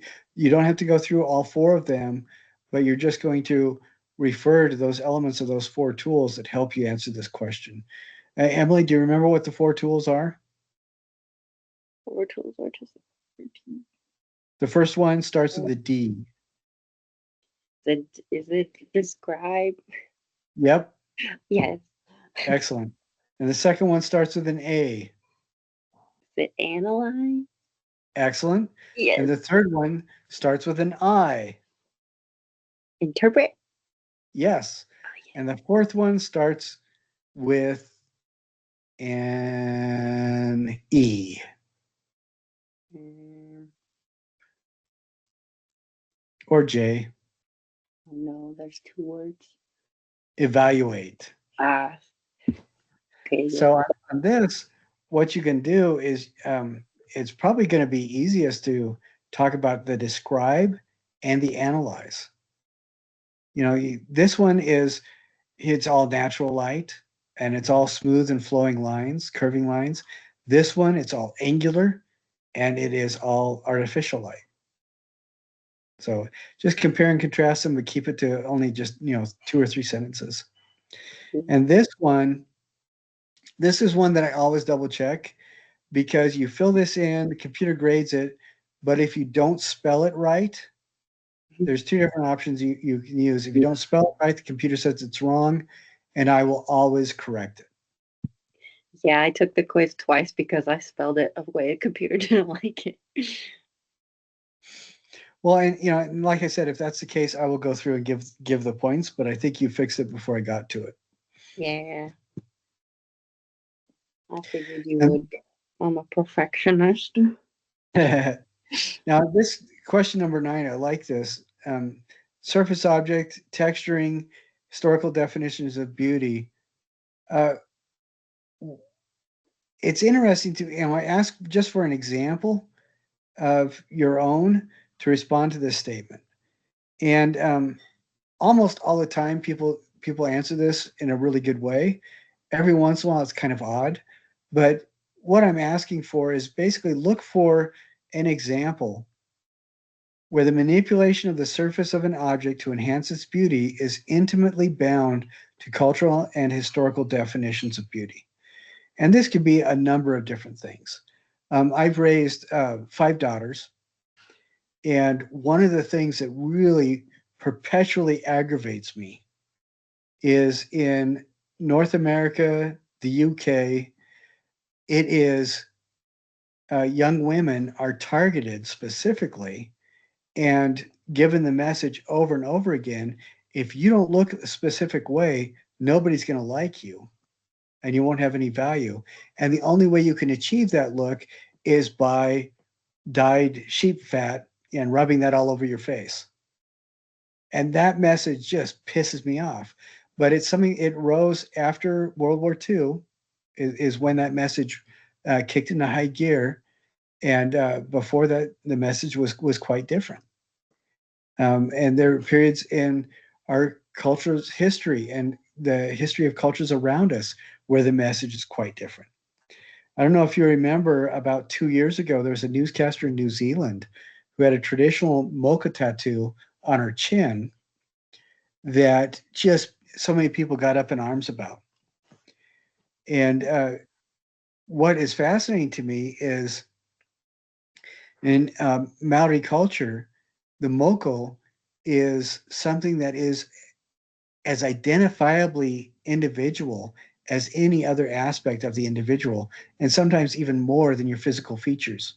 don't have to go through all 4 of them, but you're just going to refer to those elements of those 4 tools that help you answer this question. Emily, do you remember what the 4 tools are? Four tools artistic. The first one starts with the D. Is it describe? Yep, Yes. excellent. And the second one starts with an A. Is it analyze? Excellent. And Yes. the third one starts with an I. Interpret? Yes. Oh, yes. And the fourth one starts with an E. Um, Or J. oh no, there's 2 words. Evaluate. Ah, okay, yeah. So on this, what you can do is it's probably going to be easiest to talk about the describe and the analyze. This one is it's all natural light and it's all smooth and flowing lines, curving lines. This one, it's all angular and it is all artificial light. So just compare and contrast them, but keep it to only just 2 or 3 sentences. And this is one that I always double check because you fill this in, the computer grades it, but if you don't spell it right, there's 2 different options you can use. If you don't spell it right, the computer says it's wrong, and I will always correct it. Yeah, I took the quiz twice because I spelled it a way a computer didn't like it. Well, and like I said, if that's the case, I will go through and give the points, but I think you fixed it before I got to it. Yeah, I figured you And would. I'm a perfectionist. now, this question number 9, I like this. Surface object, texturing, historical definitions of beauty. It's interesting I ask just for an example of your own to respond to this statement. And almost all the time, people answer this in a really good way. Every once in a while, it's kind of odd. But what I'm asking for is basically look for an example where the manipulation of the surface of an object to enhance its beauty is intimately bound to cultural and historical definitions of beauty. And this could be a number of different things. I've raised 5 daughters, and one of the things that really perpetually aggravates me is in North America, the UK, it is young women are targeted specifically and given the message over and over again, if you don't look a specific way, nobody's going to like you and you won't have any value. And the only way you can achieve that look is by dyed sheep fat and rubbing that all over your face. And that message just pisses me off. But it's something, it rose after World War II, is when that message kicked into high gear. And before that, the message was quite different. And there are periods in our culture's history and the history of cultures around us where the message is quite different. I don't know if you remember about 2 years ago, there was a newscaster in New Zealand who had a traditional mocha tattoo on her chin that just so many people got up in arms about. And what is fascinating to me is in Maori culture, the moko is something that is as identifiably individual as any other aspect of the individual, and sometimes even more than your physical features.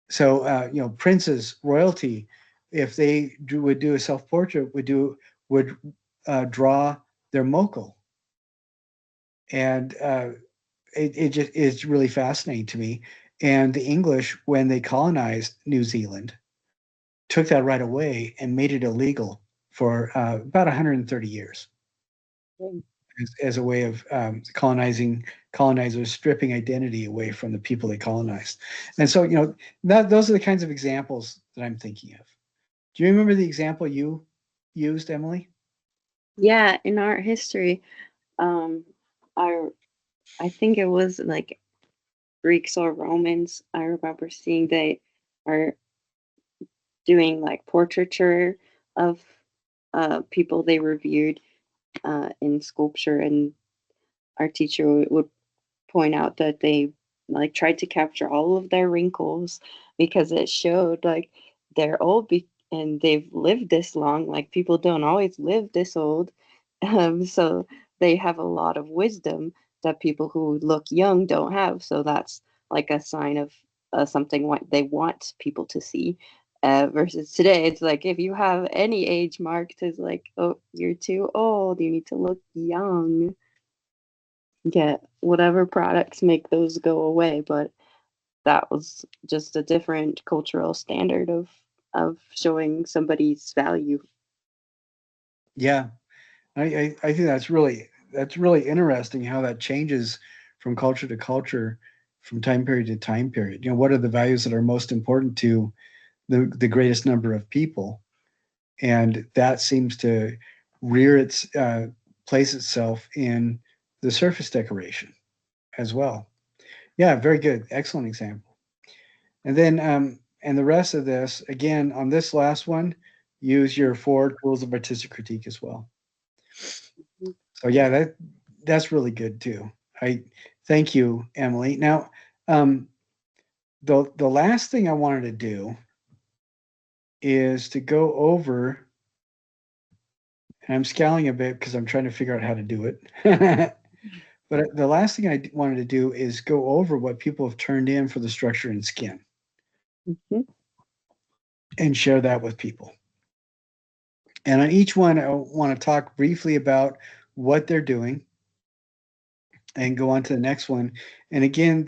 So, princes, royalty, if they would do a self-portrait, would draw their moko, and it just is really fascinating to me. And the English, when they colonized New Zealand, took that right away and made it illegal for about 130 years as a way of colonizers stripping identity away from the people they colonized. And so, those are the kinds of examples that I'm thinking of. Do you remember the example you used, Emily? Yeah, in art history, um, I I think it was like Greeks or Romans. I remember seeing they are doing like portraiture of people they reviewed in sculpture, and our teacher would point out that they tried to capture all of their wrinkles because it showed like they're old and they've lived this long. Like people don't always live this old. So they have a lot of wisdom that people who look young don't have. So that's like a sign of something what they want people to see. Versus today, it's like if you have any age marked, it's like, oh, you're too old. You need to look young. Get whatever products make those go away, but that was just a different cultural standard of showing somebody's value. Yeah, I think that's really interesting how that changes from culture to culture, from time period to time period. You know, what are the values that are most important to the greatest number of people? And that seems to rear its place itself in the surface decoration as well. Yeah, very good, excellent example. And then and the rest of this again on this last one, use your 4 tools of artistic critique as well. So yeah, that's really good too. I thank you, Emily. Now, um, the last thing I wanted to do is to go over, and I'm scowling a bit because I'm trying to figure out how to do it. But the last thing I wanted to do is go over what people have turned in for the structure and skin Mhm. and share that with people. And on each one, I want to talk briefly about what they're doing and go on to the next one. And again,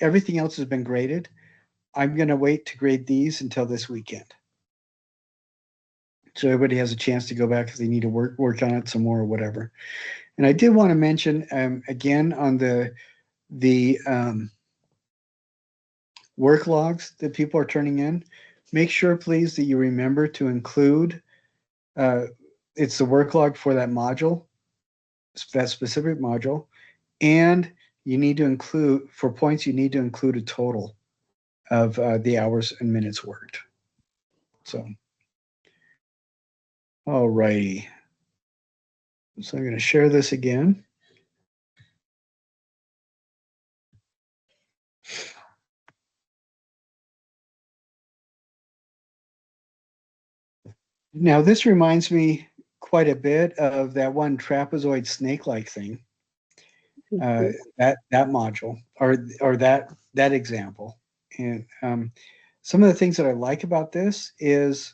everything else has been graded. I'm going to wait to grade these until this weekend. So everybody has a chance to go back if they need to work on it some more or whatever. And I did want to mention again on the work logs that people are turning in. Make sure, please, that you remember to include. Uh, it's the work log for that module, that specific module, and you need to include for points. You need to include a total of the hours and minutes worked. So, all righty. So I'm going to share this again. Now, this reminds me quite a bit of that one trapezoid snake-like thing. Mhm. That module or that example. And some of the things that I like about this is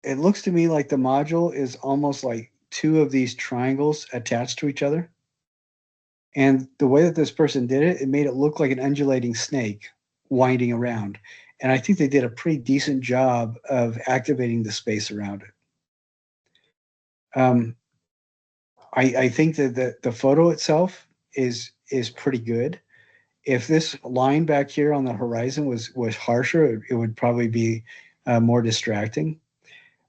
it looks to me like the module is almost like two of these triangles attached to each other. And the way that this person did it, it made it look like an undulating snake winding around. And I think they did a pretty decent job of activating the space around it. Um, I think that the photo itself is pretty good. If this line back here on the horizon was harsher, it would probably be more distracting.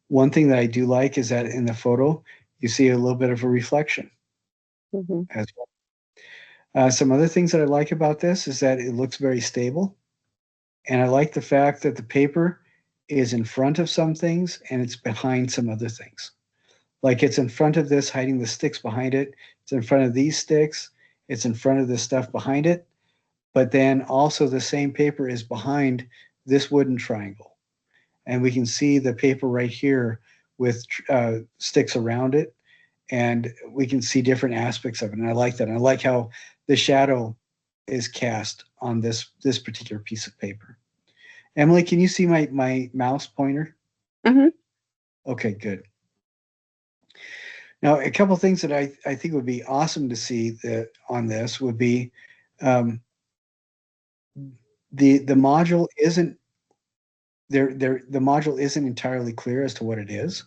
One thing that I do like is that in the photo, you see a little bit of a reflection Mhm. as well. Some other things that I like about this is that it looks very stable. And I like the fact that the paper is in front of some things and it's behind some other things. Like it's in front of this, hiding the sticks behind it. It's in front of these sticks. It's in front of this stuff behind it. But then also the same paper is behind this wooden triangle. And we can see the paper right here with sticks around it. And we can see different aspects of it. And I like that. And I like how the shadow is cast on this particular piece of paper. Emily, can you see my mouse pointer? Mhm. Okay, good. Now, a couple of things that I think would be awesome to see that on this would be um, the module isn't the module isn't entirely clear as to what it is.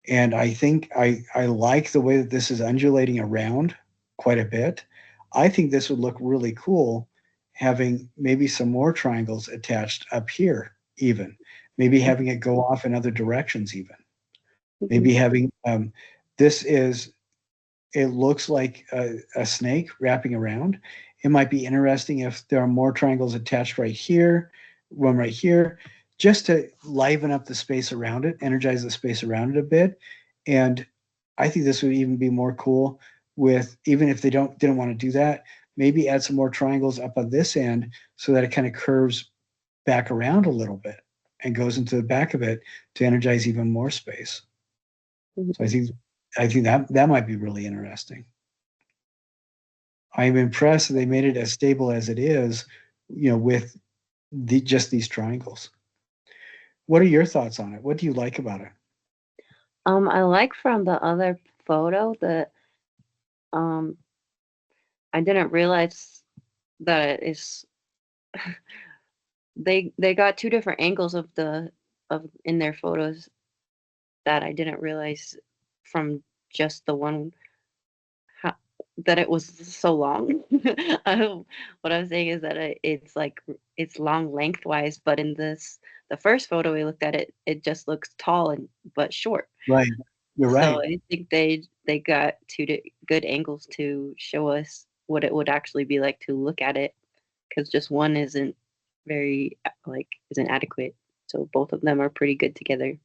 And I think I like the way that this is undulating around quite a bit. I think this would look really cool having maybe some more triangles attached up here, even. Maybe having it go off in other directions, even. Mhm. Maybe having this is it looks like a snake wrapping around. It might be interesting if there are more triangles attached right here, one right here, just to liven up the space around it, energize the space around it a bit. And I think this would even be more cool with even if they didn't want to do that, maybe add some more triangles up on this end so that it kind of curves back around a little bit and goes into the back of it to energize even more space. So I think that might be really interesting. I'm impressed that they made it as stable as it is, with just these triangles. What are your thoughts on it? What do you like about it? I like from the other photo that um I didn't realize that it is they got two different angles of of in their photos that I didn't realize from just the one how, that it was so long. What I'm saying is that it's like it's long lengthwise, but in the first photo we looked at it just looks tall and but short. Right. You're So right. I think they got good angles to show us what it would actually be like to look at it, because just one isn't very isn't adequate. So both of them are pretty good together.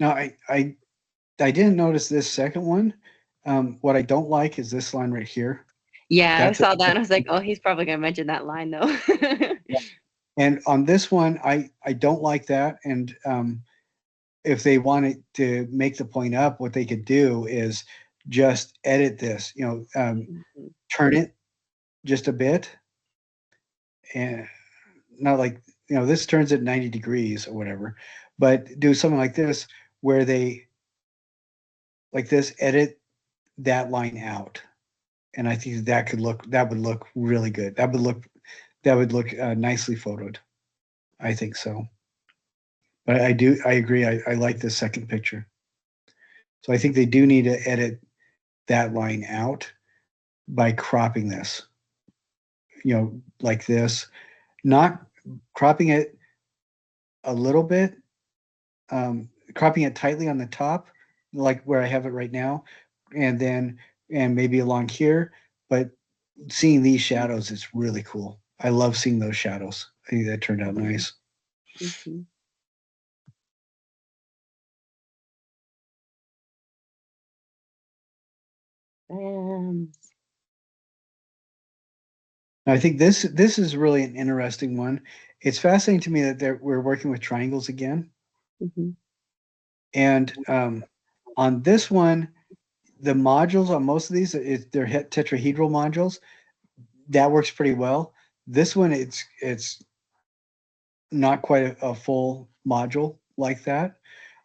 Now, I didn't notice this second one. What I don't like is this line right here. Yeah, I That's saw that and I was like, oh, he's probably gonna mention that line though. and on this one, I don't like that. And if they wanted to make the point up, what they could do is just edit this, Mhm. turn it just a bit, and not like, this turns at 90 degrees or whatever, but do something like this where they like this edit that line out. And I think that would look really good. That would look nicely photoed. I think so. But I agree. I like this second picture. So I think they do need to edit that line out by cropping this, like this, not cropping it a little bit, cropping it tightly on the top, like where I have it right now, and maybe along here. But seeing these shadows is really cool. I love seeing those shadows. I think that turned out nice. Mhm. Um, I think this is really an interesting one. It's fascinating to me that we're working with triangles again. mhm, And on this one, the modules on most of these, they're tetrahedral modules. That works pretty well. This one, it's not quite a full module like that.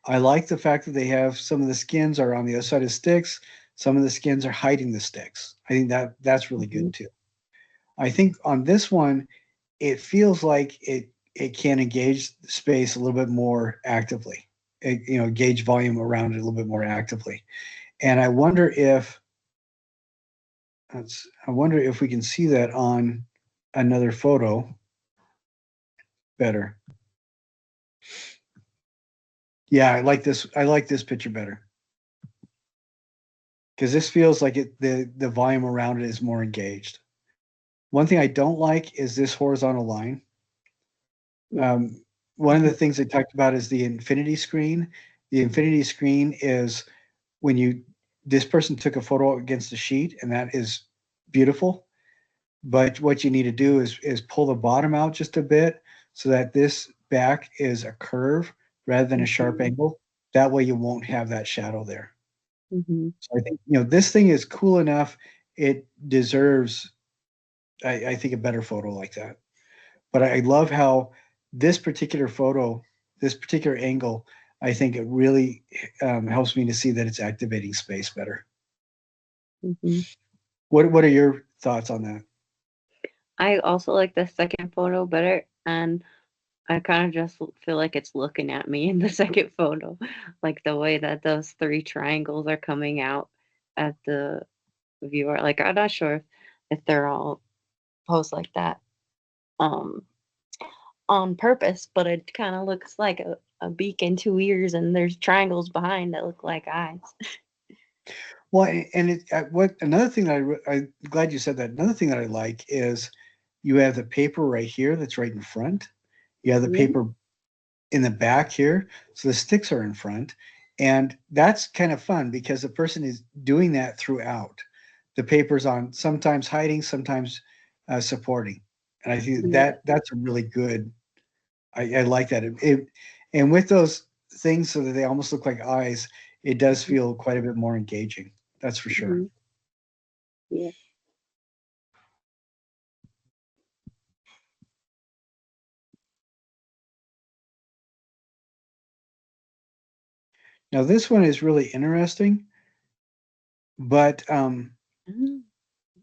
I like the fact that they have some of the skins are on the other side of sticks. Some of the skins are hiding the sticks. I think that's really mhm, good too. I think on this one, it feels like it can engage space a little bit more actively. Gauge volume around it a little bit more actively. And I wonder if we can see that on another photo better. Yeah, I like this. I like this picture better because this feels like the volume around it is more engaged. One thing I don't like is this horizontal line. One of the things they talked about is the infinity screen. The infinity screen is when this person took a photo against a sheet, and that is beautiful. But what you need to do is pull the bottom out just a bit so that this back is a curve rather than a sharp mhm, angle. That way you won't have that shadow there. mhm, So I think, this thing is cool enough. It deserves, I think, a better photo like that. But I love how this particular photo, this particular angle, I think it really helps me to see that it's activating space better. mhm. What are your thoughts on that? I also like the second photo better, and I kind of just feel like it's looking at me in the second photo, like the way that those three triangles are coming out at the viewer. Like I'm not sure if they're all posed like that um on purpose, but it kind of looks like a beak and two ears, and there's triangles behind that look like eyes. Well, and what another thing that I'm glad you said that. Another thing that I like is you have the paper right here that's right in front. You have the Yeah. paper in the back here, so the sticks are in front, and that's kind of fun because the person is doing that throughout. The paper's on, sometimes hiding, sometimes supporting. And I think Yeah. that's a really good. I like that. And with those things so that they almost look like eyes, it does feel quite a bit more engaging. That's for sure. Mhm. Yeah. Now this one is really interesting, but Mhm.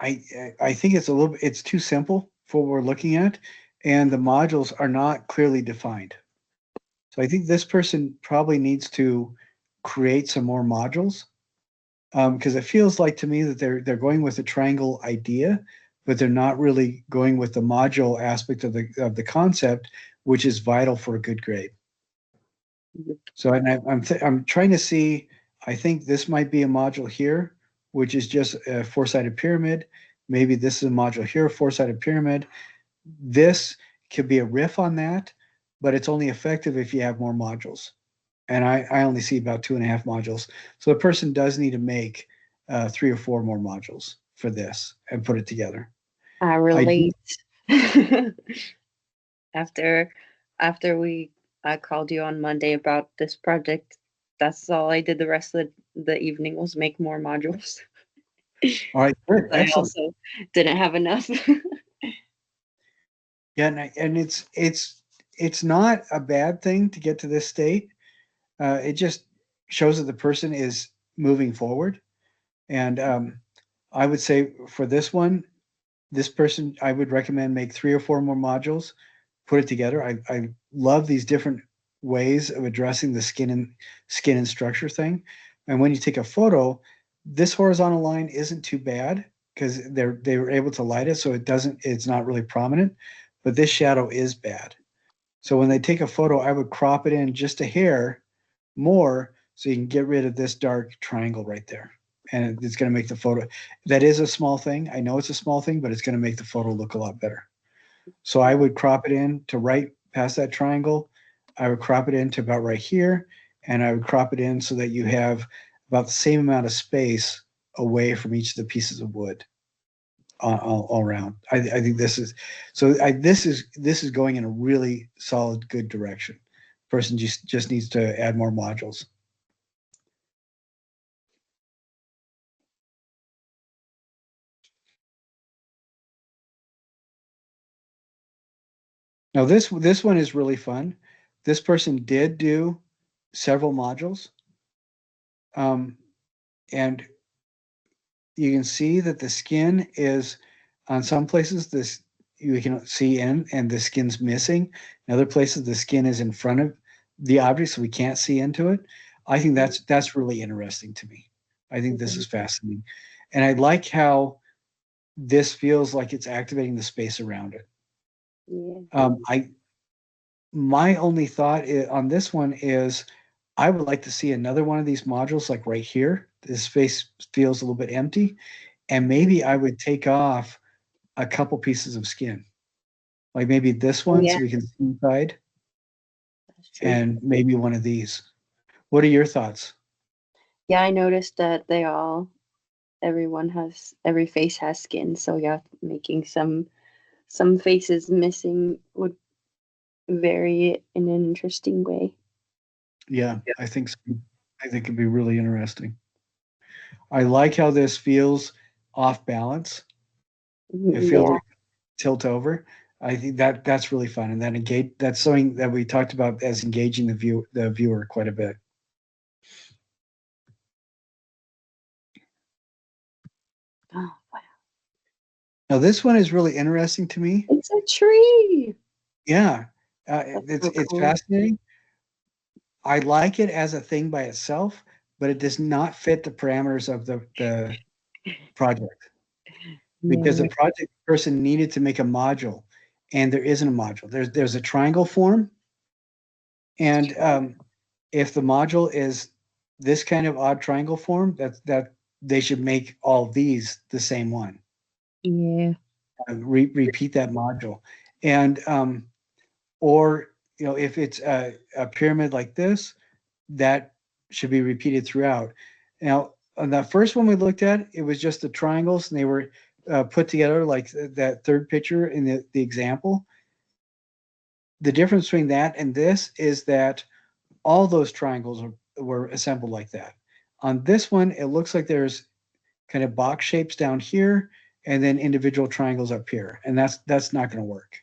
I think it's a little bit, it's too simple for what we're looking at, and the modules are not clearly defined. So I think this person probably needs to create some more modules, because it feels like to me that they're going with the triangle idea, but they're not really going with the module aspect of the concept, which is vital for a good grade. Mhm. So and I'm trying to see. I think this might be a module here, which is just a four-sided pyramid. Maybe this is a module here, four-sided pyramid. This could be a riff on that, but it's only effective if you have more modules. And I only see about 2.5 modules. So the person does need to make 3 or 4 more modules for this and put it together. I I do, relate. after after we I called you on Monday about this project, that's all I did the rest of the evening was make more modules. all right, good, I excellent. also didn't have enough. Yeah, and it's not a bad thing to get to this state. It just shows that the person is moving forward. And I would say for this one, this person, I would recommend make 3 or 4 more modules, put it together. I love these different ways of addressing the skin and structure thing. And when you take a photo, this horizontal line isn't too bad because they were able to light it so it's not really prominent, but this shadow is bad. So when they take a photo, I would crop it in just a hair more so you can get rid of this dark triangle right there. And it's going to make the photo, that is a small thing. I know it's a small thing, but it's going to make the photo look a lot better. So I would crop it in to right past that triangle. I would crop it in to about right here. And I would crop it in so that you have about the same amount of space away from each of the pieces of wood all around. I think this is so. This is going in a really solid, good direction. Person just needs to add more modules. Now this one is really fun. This person did do several modules, um, and you can see that the skin is on some places this you can see in and the skin's missing. In other places the skin is in front of the object so we can't see into it. I think that's really interesting to me. I think this is fascinating. And I like how this feels like it's activating the space around it. Yeah. I my only thought on this one is I would like to see another one of these modules like right here. This space feels a little bit empty, and maybe I would take off a couple pieces of skin, like maybe this Oh one yeah, so we can see inside, that's true. and maybe one of these. What are your thoughts? Yeah, I noticed that every face has skin, so yeah, making some faces missing would vary in an interesting way. Yeah, I think so. I think it'd be really interesting. I like how this feels off balance. It Mhm. feels Yeah. like tilt over. I think that's really fun, and that's something that we talked about as engaging the viewer quite a bit. Oh, wow. Now this one is really interesting to me. It's a tree. Yeah, That's it's so it's cool. fascinating. I like it as a thing by itself, but it does not fit the parameters of the project because the Yeah. project person needed to make a module, and there isn't a module. There's a triangle form, and if the module is this kind of odd triangle form, that they should make all these the same one. Yeah. Repeat that module, and or if it's a pyramid like this, that should be repeated throughout. Now, on the first one we looked at, it was just the triangles, and they were put together, like that third picture in the example, the difference between that and this is that all those triangles were assembled like that. On this one, it looks like there's kind of box shapes down here and then individual triangles up here. And that's not going to work.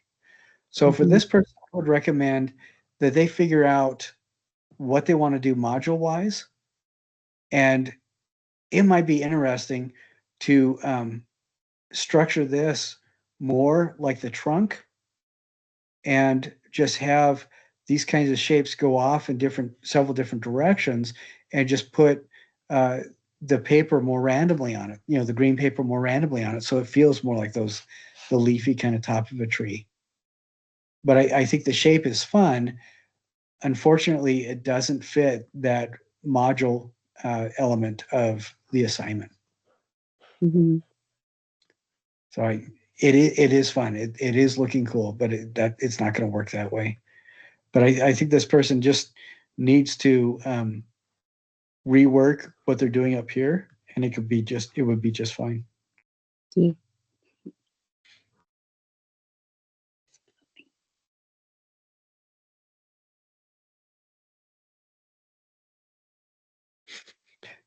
So for this person, I would recommend that they figure out what they want to do module wise. And it might be interesting to structure this more like the trunk and just have these kinds of shapes go off in several different directions and just put the paper more randomly on it, the green paper more randomly on it. So it feels more like the leafy kind of top of a tree. But I think the shape is fun. Unfortunately, it doesn't fit that module element of the assignment. Mm-hmm. So it is fun. It is looking cool, but it's not going to work that way. But I think this person just needs to rework what they're doing up here, and it would be just fine. Yeah.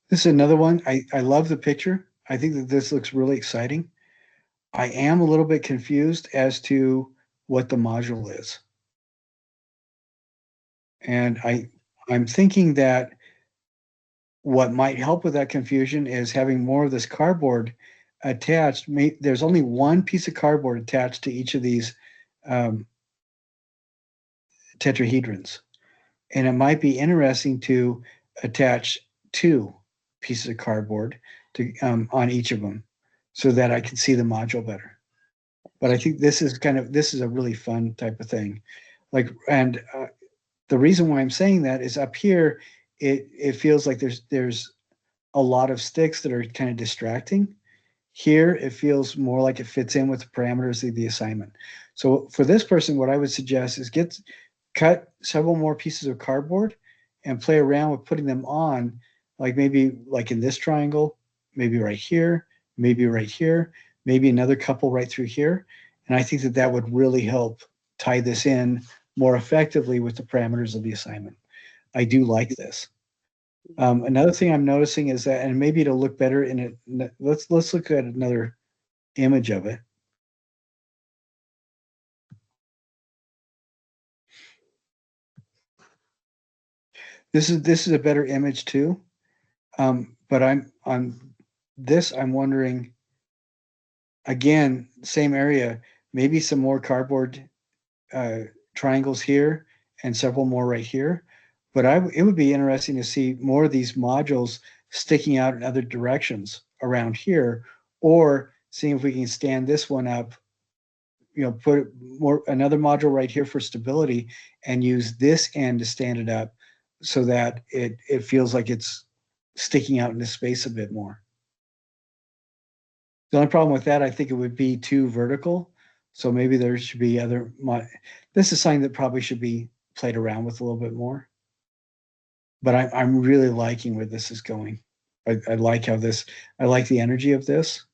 This is another one. I love the picture. I think that this looks really exciting. I am a little bit confused as to what the module is. And I'm thinking that what might help with that confusion is having more of this cardboard attached. There's only one piece of cardboard attached to each of these um, tetrahedrons. And it might be interesting to attach two pieces of cardboard on each of them so that I can see the module better. But I think this is a really fun type of thing. And the reason why I'm saying that is up here, it feels like there's a lot of sticks that are kind of distracting. Here, it feels more like it fits in with the parameters of the assignment. So for this person, what I would suggest is cut several more pieces of cardboard and play around with putting them on, like maybe like in this triangle, maybe right here, maybe right here, maybe another couple right through here. And I think that would really help tie this in more effectively with the parameters of the assignment. I do like this. Another thing I'm noticing is that, and maybe it'll look better in it. Let's look at another image of it. This is a better image too. But I'm wondering again, same area, maybe some more cardboard triangles here and several more right here. But it would be interesting to see more of these modules sticking out in other directions around here, or seeing if we can stand this one up, put another module right here for stability and use this end to stand it up so that it feels like it's sticking out into space a bit more. The only problem with that, I think it would be too vertical. So maybe there should be this is something that probably should be played around with a little bit more. But I'm really liking where this is going. I like I like the energy of this.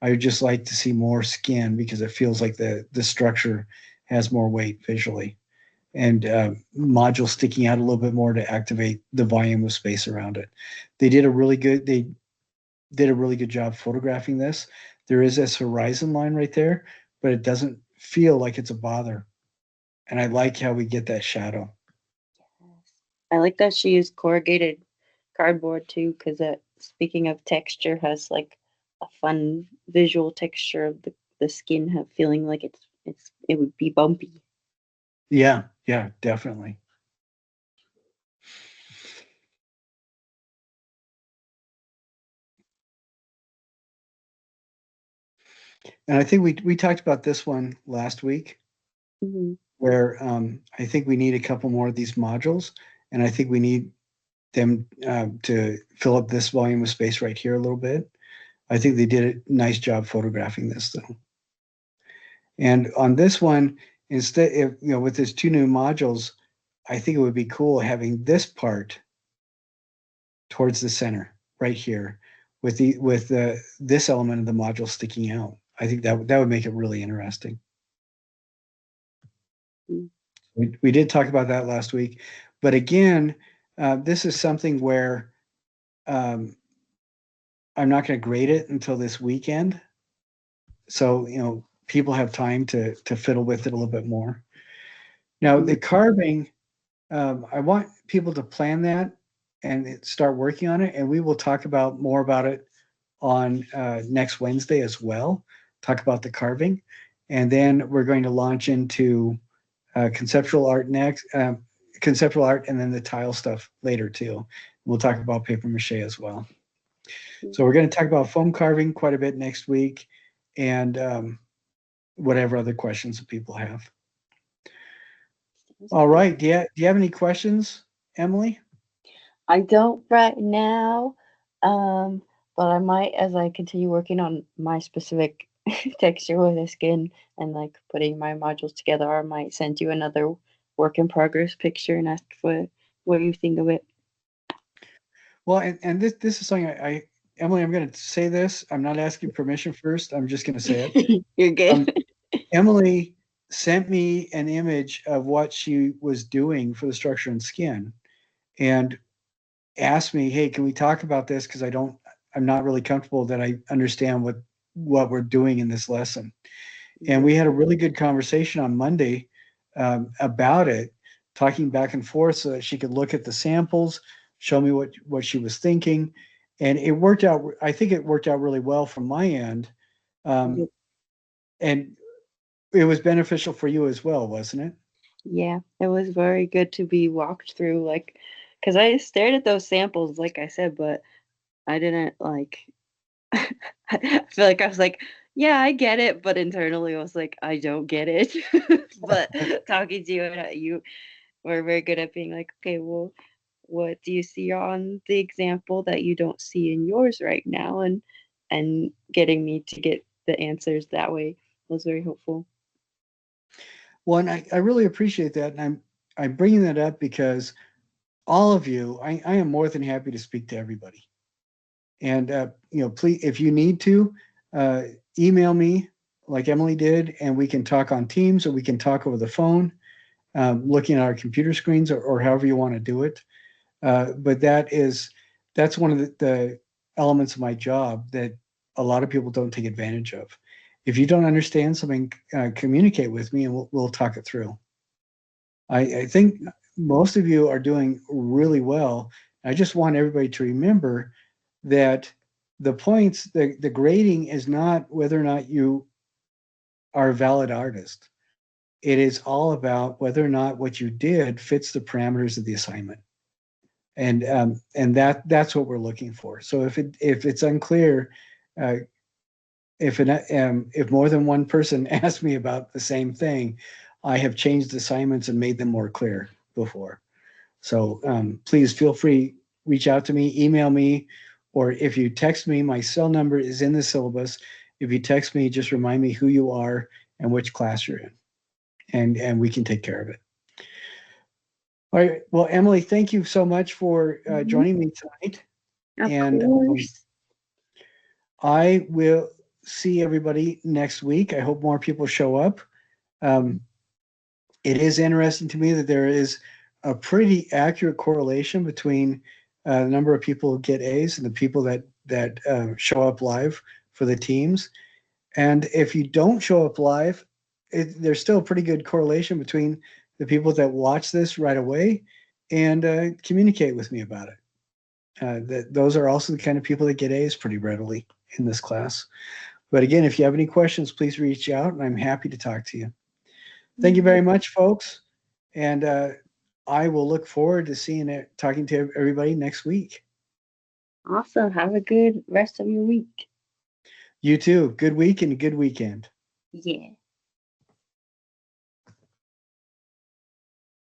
I would just like to see more skin because it feels like the structure has more weight visually. And modules sticking out a little bit more to activate the volume of space around it. They did a really good job photographing this. There is this horizon line right there, but it doesn't feel like it's a bother. And I like how we get that shadow. I like that she used corrugated cardboard too, because speaking of texture, has like a fun visual texture of the skin feeling like it would be bumpy. Yeah, definitely. And I think we talked about this one last week, where I think we need a couple more of these modules, and I think we need them to fill up this volume of space right here a little bit. I think they did a nice job photographing this though. And on this one, instead, with these two new modules, I think it would be cool having this part towards the center right here with this element of the module sticking out. I think that would make it really interesting. Mm. We did talk about that last week, but again, this is something where I'm not going to grade it until this weekend, so people have time to fiddle with it a little bit more. Now the carving, I want people to plan that and start working on it, and we will talk about more about it on next Wednesday as well. Talk about the carving, and then we're going to launch into conceptual art next, conceptual art, and then the tile stuff later too. We'll talk about paper mache as well. So we're going to talk about foam carving quite a bit next week, and whatever other questions that people have. All right. Do you have any questions, Emily? I don't right now, but I might as I continue working on my specific texture with the skin and like putting my modules together. I might send you another work in progress picture and ask for what you think of it. Well, and this is something Emily, I'm going to say this. I'm not asking permission first. I'm just going to say it. You're good. Emily sent me an image of what she was doing for the structure and skin, and asked me, "Hey, can we talk about this? Because I'm not really comfortable that I understand what we're doing in this lesson." And we had a really good conversation on Monday about it, talking back and forth so that she could look at the samples, show me what she was thinking. And it worked out. I think it worked out really well from my end. And it was beneficial for you as well, wasn't it? Yeah, it was very good to be walked through, like, because I stared at those samples, like I said, but I didn't like, I feel like I was like, yeah, I get it, but internally I was like, I don't get it. But talking to you, you were very good at being like, okay, well, what do you see on the example that you don't see in yours right now? And getting me to get the answers that way was very helpful. Well, and I really appreciate that. And I'm bringing that up because all of you, I am more than happy to speak to everybody. And please, if you need to, uh, email me like Emily did, and we can talk on Teams or we can talk over the phone, looking at our computer screens or however you want to do it. But that's one of the elements of my job that a lot of people don't take advantage of. If you don't understand something, communicate with me and we'll talk it through. I think most of you are doing really well. I just want everybody to remember that the points, the grading is not whether or not you are a valid artist. It is all about whether or not what you did fits the parameters of the assignment. And that's what we're looking for. So if it's unclear, uh, if more than one person asks me about the same thing, I have changed assignments and made them more clear before. So please feel free, reach out to me, email me, or if you text me, my cell number is in the syllabus. If you text me, just remind me who you are and which class you're in, and we can take care of it. All right. Well, Emily, thank you so much for joining me tonight. Of And course. I will see everybody next week. I hope more people show up. It is interesting to me that there is a pretty accurate correlation between the number of people who get A's and the people that show up live for the teams. And if you don't show up live, there's still a pretty good correlation between the people that watch this right away and communicate with me about it. Those are also the kind of people that get A's pretty readily in this class. But again, if you have any questions, please reach out and I'm happy to talk to you. Thank you very much, folks. And I will look forward to talking to everybody next week. Awesome. Have a good rest of your week. You too. Good week and a good weekend. Yeah.